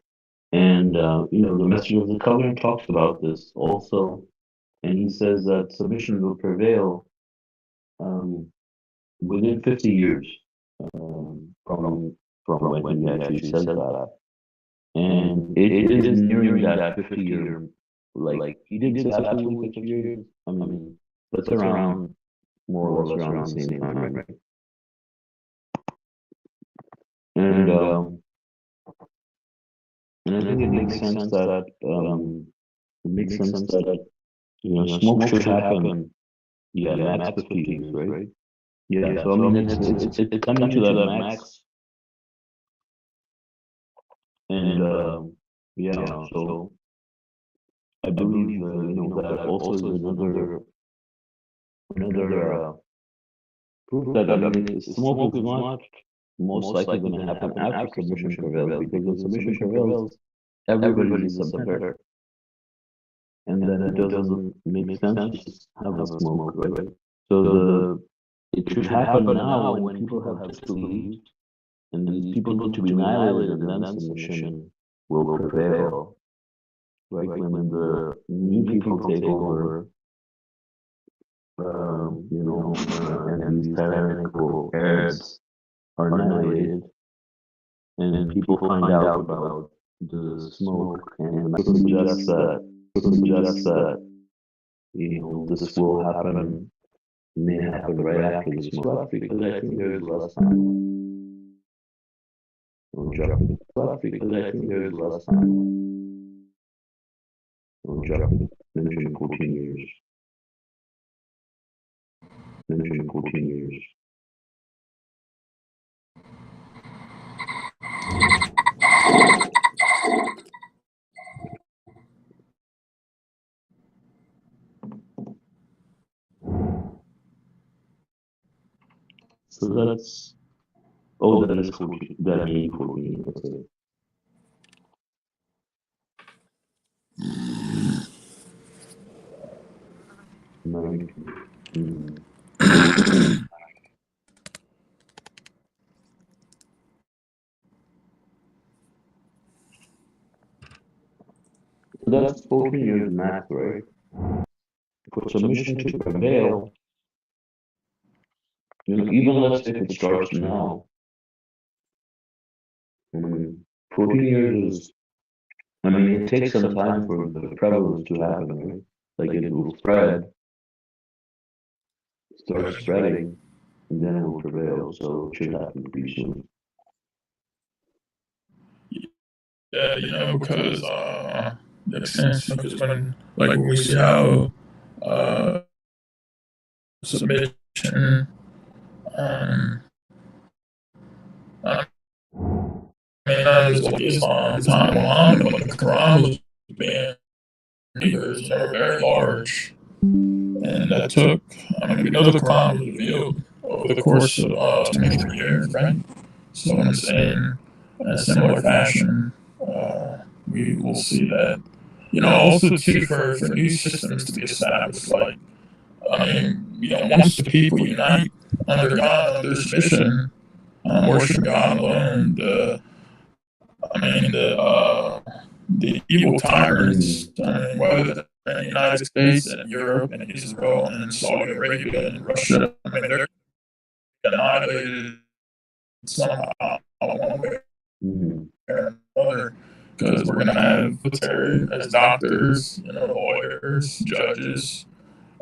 And the Messenger of the Covenant talks about this also, and he says that submission will prevail um, within 50 years from when he actually says that. And it is nearing that 50-year, like, he didn't say absolutely 50 years. I mean, but it's around, more or less around the same time, right? And and I think it makes sense that smoke should happen. Yeah, max 50 years, right? Yeah, so I mean it's coming to that max, and so I believe that also is another proof that, I mean, smoke is not most likely going to happen after submission prevails, because when submission prevails, everybody is a submitter, and then it doesn't make sense to have the smoke, right? So it should happen now when people have disbelieved, and these people need to be annihilated, and then submission will prevail, right? When the new people take over, and these tyrannical Arabs are annihilated, and people find out about the smoke, and suggests that this will happen, may happen right after the smoke, because I think there's less time. Because I think there's less time. Mention 14 years. Mention 14 years. So that's, oh, that is 14, that may be 14, okay. So that's 14 years max, right? For submission to prevail, even let's say if it starts now, 14 years is, I mean, it takes some time for the prevalence to happen, right? Like, it will start spreading, and then it will prevail, so it should happen pretty soon. Yeah, because makes sense, because when we see how submission, um, I mean, not just like Islam, time Muhammad, but the Quran was being readers, very large, and that took. I mean, we know the Quran was revealed over the course of 23 years, right? So in a similar fashion, we will see that. Also too, for new systems to be established, like, I mean, once the people unite under God, under their submission, worship God alone, the evil tyrants, whether they're in the United States and Europe and Israel and Saudi Arabia and Russia, they're annihilated somehow, one way or another, because we're going to have military as doctors, lawyers, judges,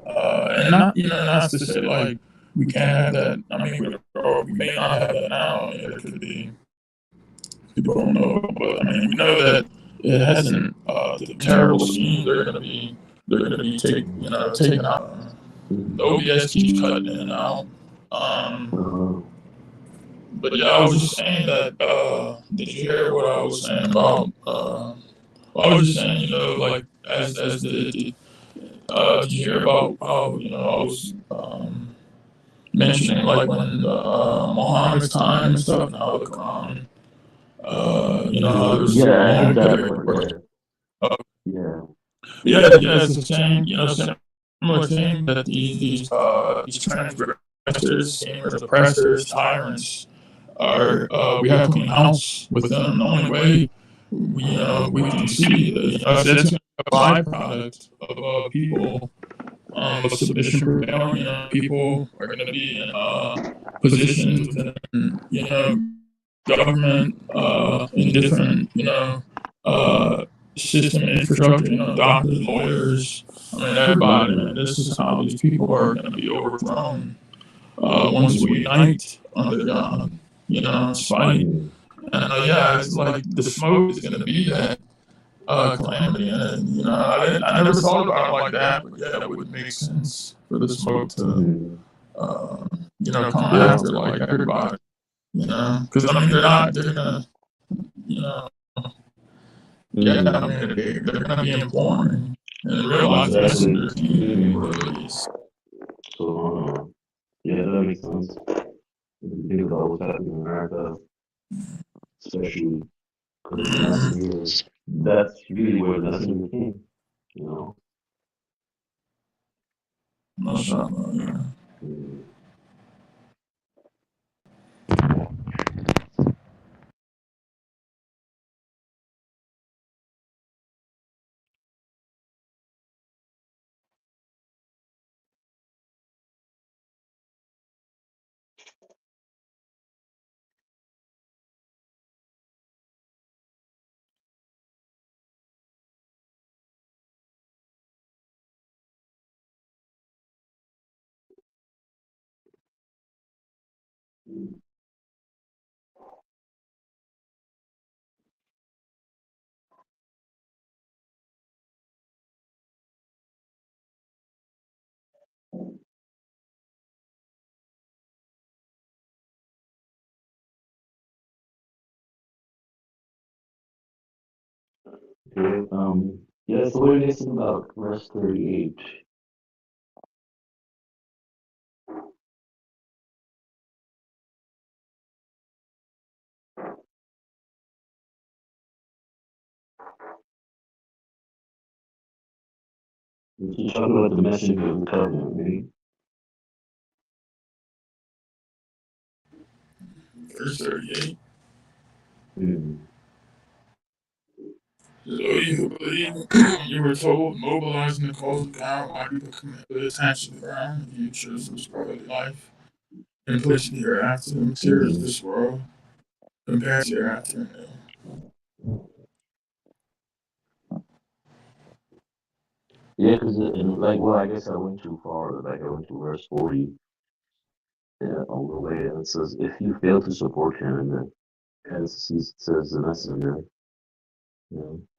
and not to say like we can't have that. I mean, or we may not have that now. There could be, people don't know, but I mean, we know that it hasn't. The terrible schemes are going to be they're going to be taken out. The OBS keeps cutting in and out. Uh, But yeah, I was just saying that. Did you hear what I was saying about? Well, I was just saying, like as the did you hear about how I was mentioning like when Muhammad's time and stuff, and how the Quran, how there was yeah, I heard that multiple part. reports. Yeah, Uh, yeah. yeah, it's the same, similar thing that these transgressors, gamers, oppressors, tyrants are. We have to clean house with them. The only way we can see that's a byproduct of people of submission prevailing. People are going to be in positions within government, in different system infrastructure. Doctors, lawyers. I mean, everybody. Man, this is how these people are going to be overthrown once we unite under God. It's fight. Mm, And yeah, it's like the smoke is going to be that calamity, and I never thought about it like that, but yeah, it would make sense for the smoke to mm, uh, come yeah. after like everybody, because I mean they're gonna, you know, yeah, I Mm, mean they're gonna be informing and realize the exactly. messenger came release. So, yeah, that makes sense. If you think about what's happening in America, especially because of the messenger, that's really where the messenger came, you know? Mashallah, yeah. Mm. Okay, yeah, so what do you guys think about verse 38? He's talking about the messenger of the covenant, right? Verse 38. Mm, So you believe you were told mobilizing the cause of God, why people commit attached to the ground, if you choose this worldly life and place the hereafter, the materials of mm. this world compared to hereafter. Yeah, because, like, well, I guess I went too far. Like, I went to verse 40, yeah, all the way, and it says, if you fail to support him, and then parentheses it says the messenger,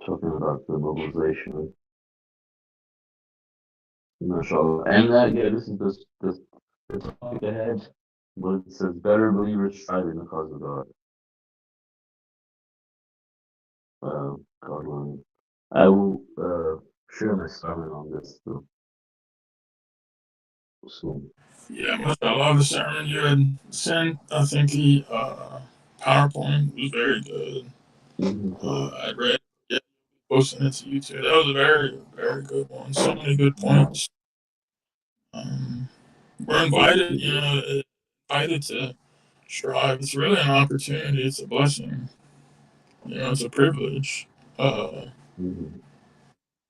talking about the mobilization, mashallah. And yeah, this is the topic ahead, but it says, better believers strive in the cause of God. God willing. I will share my sermon on this too soon. Yeah, but I love the sermon you had sent. I think the PowerPoint was very good. So, I read, yeah, posting it to you too. That was a very, very good one. So many good points. Um, we're invited, invited to strive. It's really an opportunity. It's a blessing. It's a privilege. Uh, mhm,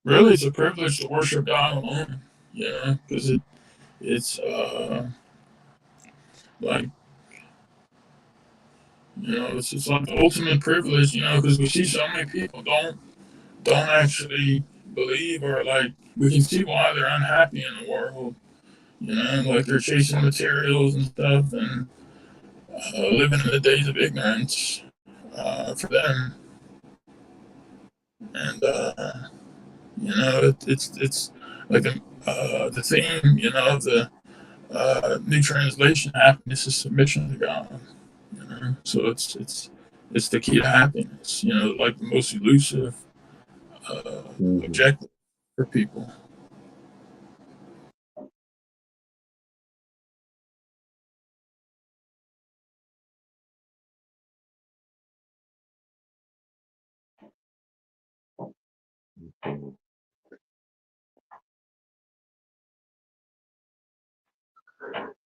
Really, it's a privilege to worship God alone. Because it's like it's like the ultimate privilege. Because we see so many people don't actually believe, or like we can see why they're unhappy in the world. Like they're chasing materials and stuff, and living in the days of ignorance for them. And it's like the theme, of the new translation, happiness is submission to God. So it's the key to happiness. Like the most elusive uh, Hmm. objective for people.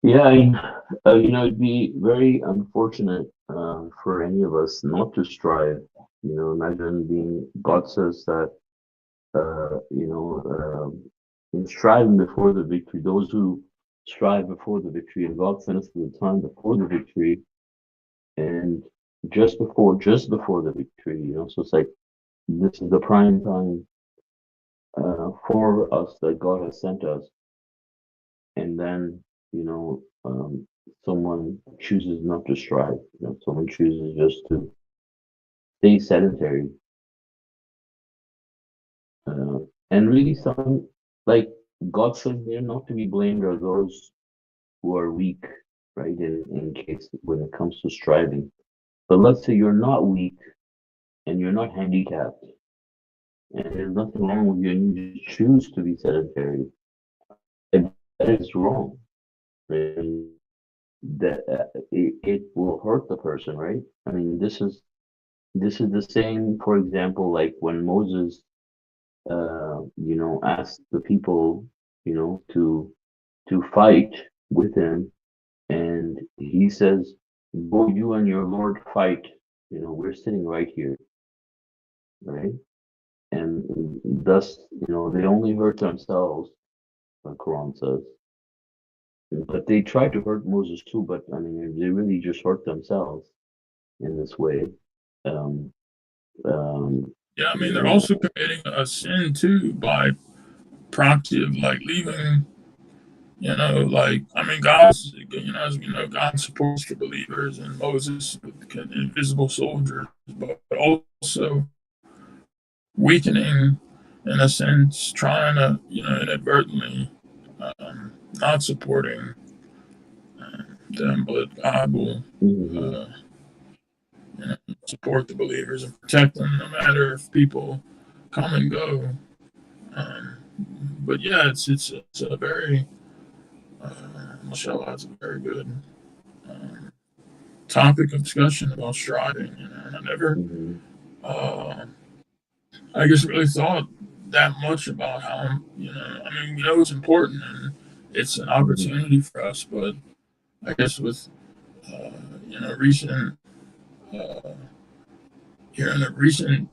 Yeah, it'd be very unfortunate for any of us not to strive. Imagine being, God says that, striving before the victory, those who strive before the victory, and God sent us to the time before the victory, and just before the victory, so it's like this is the prime time for us that God has sent us, and then someone chooses not to strive. Someone chooses just to stay sedentary, uh, and really, some like God says, they're not to be blamed are those who are weak, right? In case when it comes to striving, but let's say you're not weak and you're not handicapped, and there's nothing wrong with you, and you just choose to be sedentary. And that is wrong, right? That it will hurt the person, right? I mean, this is the same, for example, like when Moses, asked the people, to fight with him, and he says, "Go, you and your Lord fight. We're sitting right here, right?" And thus, they only hurt themselves, the Quran says. But they tried to hurt Moses too, but I mean, they really just hurt themselves in this way. Um, um, Yeah, I you mean they're know, also committing a sin too by proxy of like leaving. Like I mean, God's as we know, God supports the believers and Moses with invisible soldiers, but also weakening in a sense, trying to inadvertently not supporting them, but God will mhm, uh, support the believers and protect them no matter if people come and go. Um, but yeah, it's a very mashallah, it's a very good um, topic of discussion about striving. And I never, mhm, uh, I guess, really thought that much about how I mean, we know it's important and it's an mhm, opportunity for us, but I guess with uh, recent uh, hearing a recent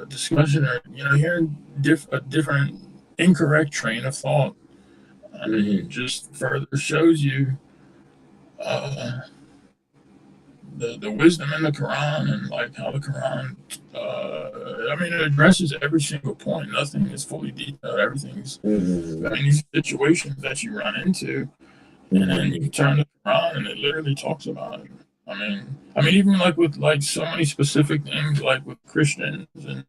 discussion or hearing a different incorrect train of thought. I mean, mhm, just further shows you uh, the wisdom in the Quran and like how the Quran. I mean, it addresses every single point. Nothing is fully detailed. Everything's. I mhm, mean, these situations that you run into, and then you mhm, turn it around and it literally talks about it. I mean, even like with like so many specific things, like with Christians and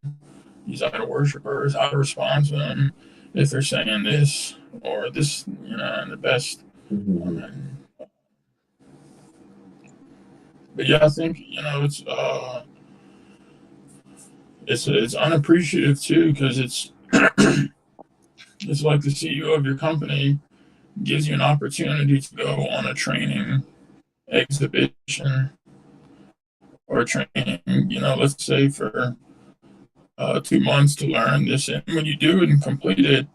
these idol worshippers, how to respond to them if they're saying this or this, and the best. I mhm, mean, but yeah, I think it's unappreciative too because it's like the CEO of your company gives you an opportunity to go on a training exhibition or training, let's say for 2 months to learn this. And when you do it and complete it,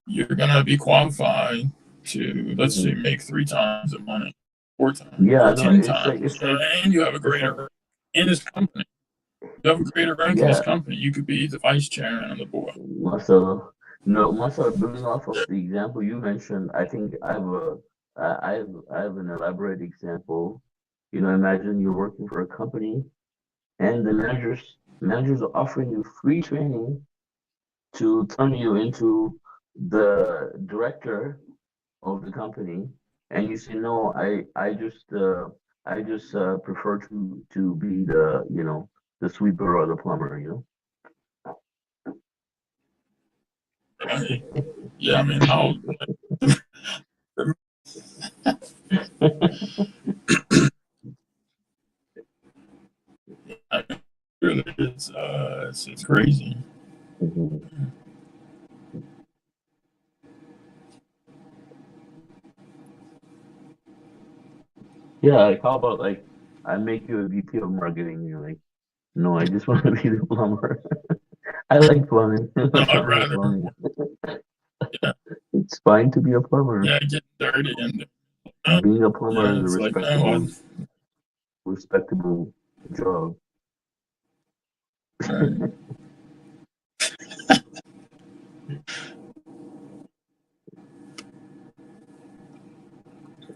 you're going to be qualified to, let's say, mhm. make 3 times the money, 4 times, Yeah, or no, ten it's like times. it's like And you have a it's like greater rank in this company. You have a greater rank in this yeah. company. You could be the vice chairman of the board. Marcelo, no, Marcelo, building off of the example you mentioned, I think I have an elaborate example. Imagine you're working for a company and the managers are offering you free training to turn you into the director of the company, and you say no, I just prefer to be the sweeper or the plumber. Right? Yeah, I mean, how I mean, really, it's crazy. Mhm. Yeah, like how about like I make you a VP of marketing? You're like, no, I just want to be the plumber. I like plumbing. No, What's I'd wrong with rather, plumbing? yeah, It's fine to be a plumber. yeah, get dirty and Being a plumber is yeah, a it's like, no, respectable job. right.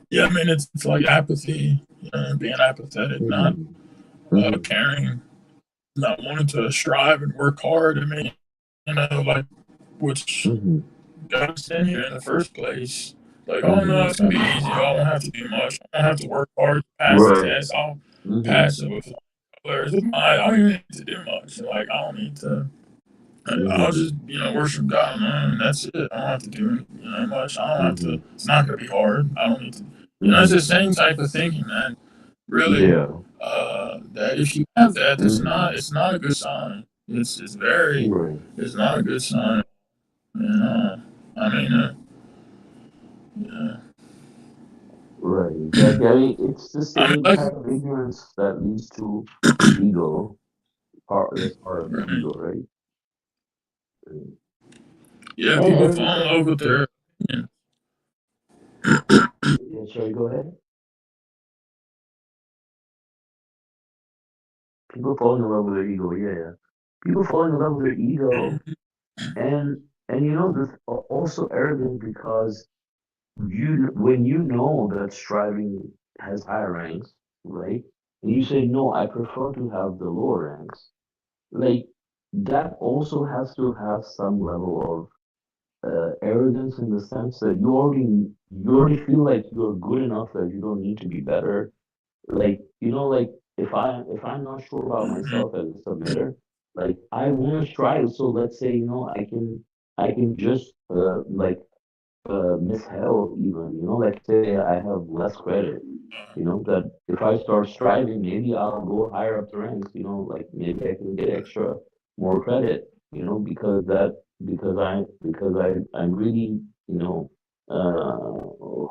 Yeah, I mean, it's like apathy, being apathetic, not Hmm. Hmm. caring, not wanting to strive and work hard. I mean, like, which Hmm. got us in here in the first place. Like, oh no, Hmm. it's gonna be easy. Oh, I won't have to do much. I won't have to work hard to pass the Right. test. I'll Hmm. pass it with colors. I don't even need to do much. Like, I don't need to. I'll Hmm. just, worship God alone, and that's it. I don't have to do, much. I don't have Hmm. to. It's not gonna be hard. I don't need to. It's the Hmm. same type of thinking, man. Really, Yeah. that if you have that, Hmm. it's not a good sign. It's very, Right. it's not a good sign. I mean, yeah. Right. Exactly. I mean, it's the I mean, same like, type of ignorance that leads to ego. That's part of the right. ego, right? Mm. Yeah, And people every fall in love time, with their opinion. yeah, sorry, go ahead. People fall in love with their ego. Yeah, yeah. People fall in love with their ego, and this also arrogant because when you know that striving has higher ranks, right? And you say no, I prefer to have the lower ranks. Like that also has to have some level of arrogance in the sense that you already feel like you're good enough that you don't need to be better. Like like if I'm not sure about Mhm. myself as a submitter, like I want to strive. So let's say I can just mishealth even, like say I have less credit, that if I start striving, maybe I'll go higher up the ranks, like maybe I can get extra more credit, because I'm really,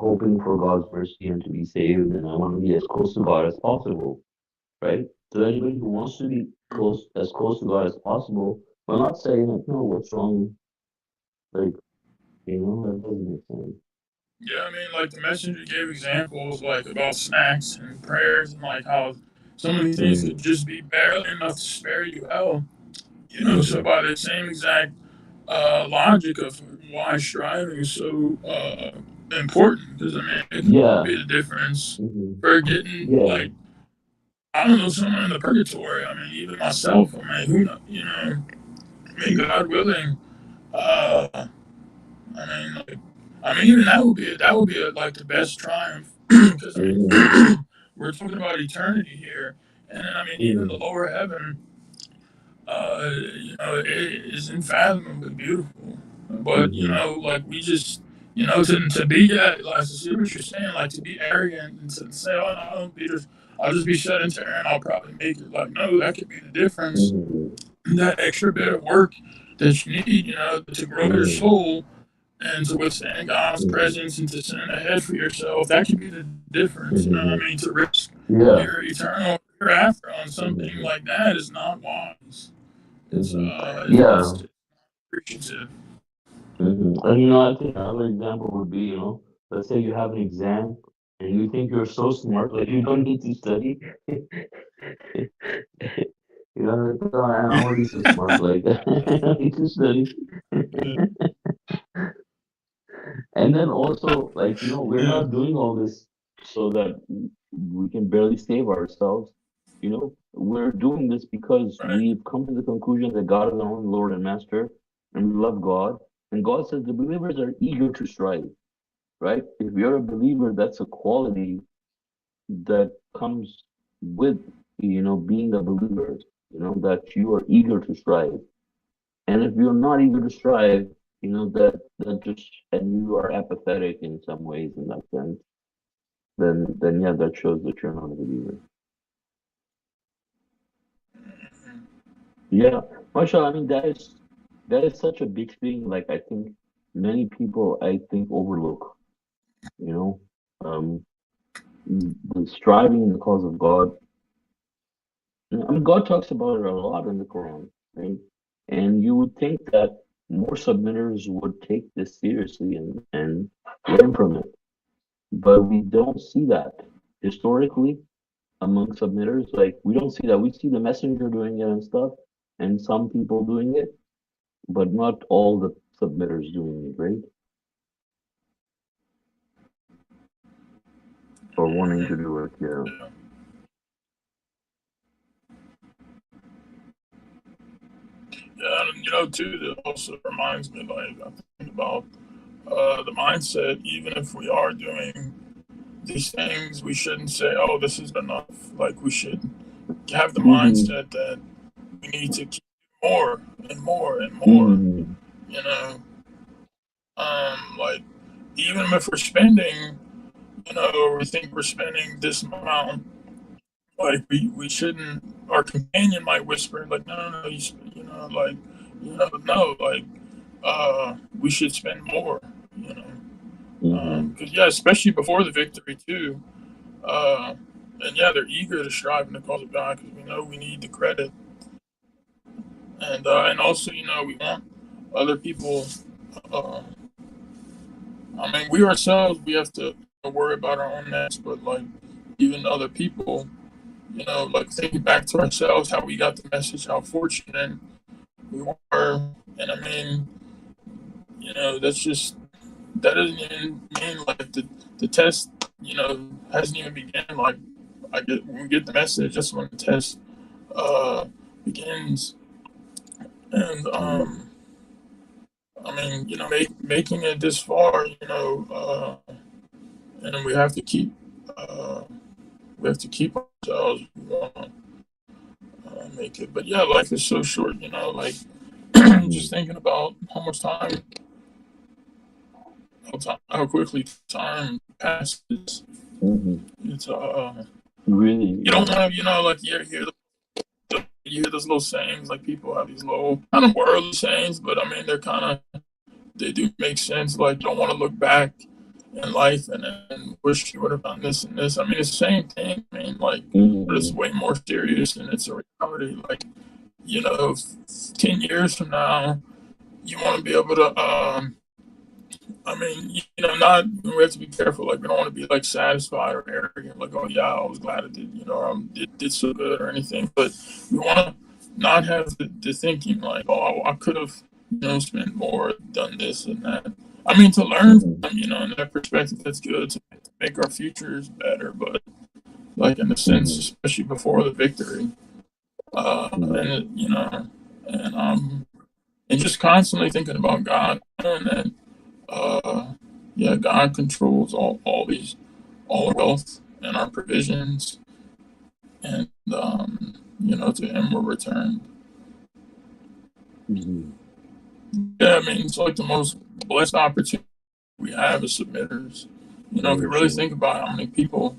hoping for God's mercy and to be saved, and I want to be as close to God as possible, right? So anybody who wants to be close to God as possible, I'm not saying like, no, what's wrong, like, that doesn't make sense. Yeah, I mean, like the messenger gave examples like about snacks and prayers and like how some of these things could Mm-hmm. just be barely enough to spare you hell. So Mm-hmm. by the same exact logic of why striving is so important, because I mean, it could Yeah. be the difference Hmm. for getting Yeah. like I don't know someone in the purgatory. I mean, even myself. I mean, who know? I mean, God willing. Uh, I mean, like, even that would be like the best triumph because Hmm. we're talking about eternity here, and then, I mean even the Hmm. lower heaven, it is unfathomably beautiful, but Hmm. like we just to be that, like to see what you're saying, like to be arrogant and to say, oh no, I'll just be sedentary and I'll probably make it. Like no, that could be the difference. Hmm. That extra bit of work that you need, to grow your Hmm. soul and to withstand God's Hmm. presence and to send ahead for yourself. That could be the difference. Hmm. To risk Yeah. your eternal hereafter on something Hmm. like that is not wise. Hmm. It's Yeah. appreciative. And I think another example would be, let's say you have an exam and you think you're so smart, like you don't need to study. Like, "Oh, I'm already so smart, like I don't need to study." And then also, like, we're Yeah, not doing all this so that we can barely save ourselves. We're doing this because right. we've come to the conclusion that God is our own Lord and Master, and we love God. And God says the believers are eager to strive, right? If you're a believer, that's a quality that comes with, being a believer, that you are eager to strive. And if you're not eager to strive, that just, and you are apathetic in some ways in that sense, then yeah, that shows that you're not a believer. Yeah, mashallah. I mean, that is such a big thing. Like, I think many people, I think, overlook. You know, um, the striving in the cause of God. I mean, God talks about it a lot in the Quran, right? And you would think that more submitters would take this seriously and learn from it, but we don't see that historically among submitters. Like, we don't see that. We see the messenger doing it and stuff, and some people doing it, but not all the submitters doing it, right? Or wanting to do it, yeah. Yeah. Yeah, and too, that also reminds me, like, I think about the mindset, even if we are doing these things, we shouldn't say, oh, this is enough. Like, we should have the Mm-hmm. mindset that we need to keep more and more and more, Mm-hmm. you know, like, even if we're spending, or we think we're spending this amount, like, we shouldn't, our companion might whisper, like, no, no, no, like, no, like, we should spend more, you know, Mm-hmm. because, yeah, especially before the victory, too. Uh, and yeah, they're eager to strive in the cause of God because we know we need the credit, and also, we want other people. Uh, I mean, we ourselves, we have to worry about our own necks, but like even other people, like thinking back to ourselves, how we got the message, how fortunate we were, and I mean, that's just that doesn't even mean like the test, hasn't even begun. Like I get when we get the message, that's when the test uh begins, and Yeah. I mean, making it this far, and we have to keep uh, ourselves. We want to make it, but yeah, life is so short. Like Mm-hmm. just thinking about how quickly time passes. Mm-hmm. It's Really, you don't yeah. want to, like you hear those little sayings, like people have these little kind of worldly sayings, but I mean they do make sense. Like you don't want to look back in life and wish you would have done this and this. I mean, it's the same thing. I mean, like, but it's Mm-hmm. way more serious and it's a reality. Like, 10 years from now, you want to be able to, I mean, not, we have to be careful. Like, we don't want to be like satisfied or arrogant. Like, oh, yeah, I was glad I did, did so good or anything. But we want to not have the thinking like, oh, I could have, spent more, done this and that. I mean, to learn Mm-hmm. from, in that perspective, that's good to make our futures better. But, like, in a sense, Mm-hmm. especially before the victory, Yeah. and, and just constantly thinking about God, and that uh, yeah, God controls all our wealth and our provisions, and to Him we're returned. Mm-hmm. Yeah, I mean, it's like the most blessed opportunity we have as submitters. If Very you really true. think about how many people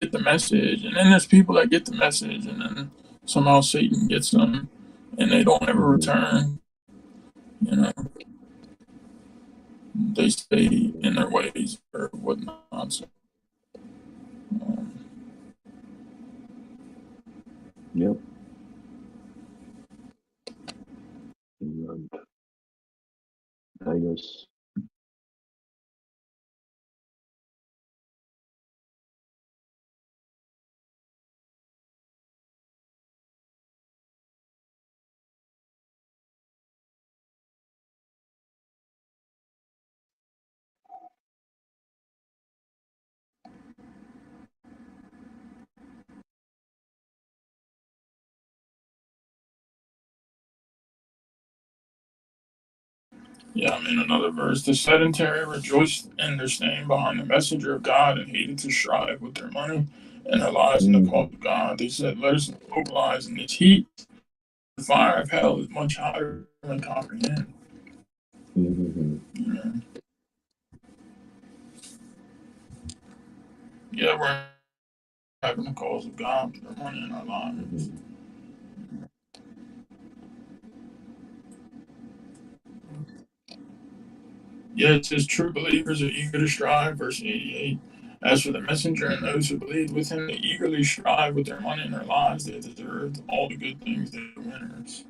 get the message, and then there's people that get the message, and then somehow Satan gets them, and they don't ever Mm-hmm. return. You know, they stay Yeah. in their ways or whatnot. So, um, Yep. And I guess. Yeah, I mean, another verse. The sedentary rejoiced in their staying behind the messenger of God and hated to strive with their money and their lives in the Mm-hmm. cause of God. They said, let us mobilize in this heat. The fire of hell is much hotter than comprehend. Mm-hmm. Yeah, yeah, we're having the cause of God for money in our lives. Mm-hmm. Yet it says true believers are eager to strive, verse 88. As for the messenger and Mm-hmm. those who believe with him, they eagerly strive with their money and their lives. They deserve all the good things they are winners.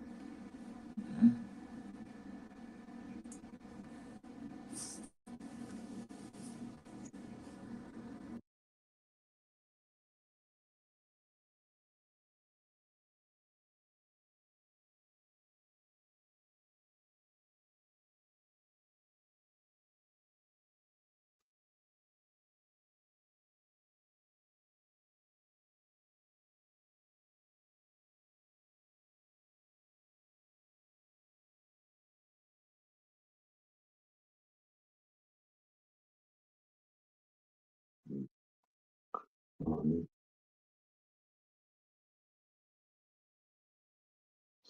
Um,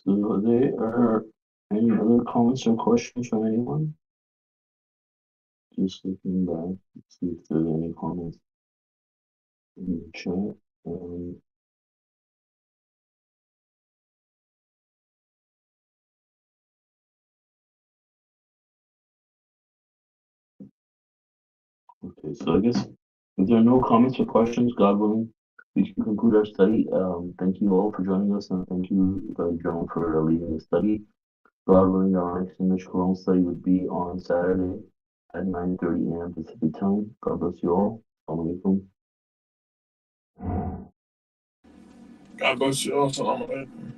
so, are there any other comments or questions from anyone? Just looking back, see if there's any comments in the chat. Um, okay, so I guess if there are no comments or questions, God willing, we can conclude our study. Thank you all for joining us, and thank you, John, for leading the study. God willing, our next English Quran study would be on Saturday at 9:30 a.m. Pacific time. God bless you all. Assalamu alaikum. God bless you all. Salam alaikum.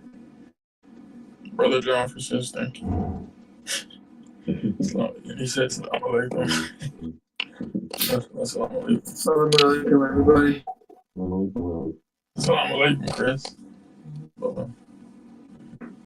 Brother John says thank you. He said salam alaikum. Salam alaikum. Assalamu alaikum, everybody. Salam alaikum, Chris. Bye-bye.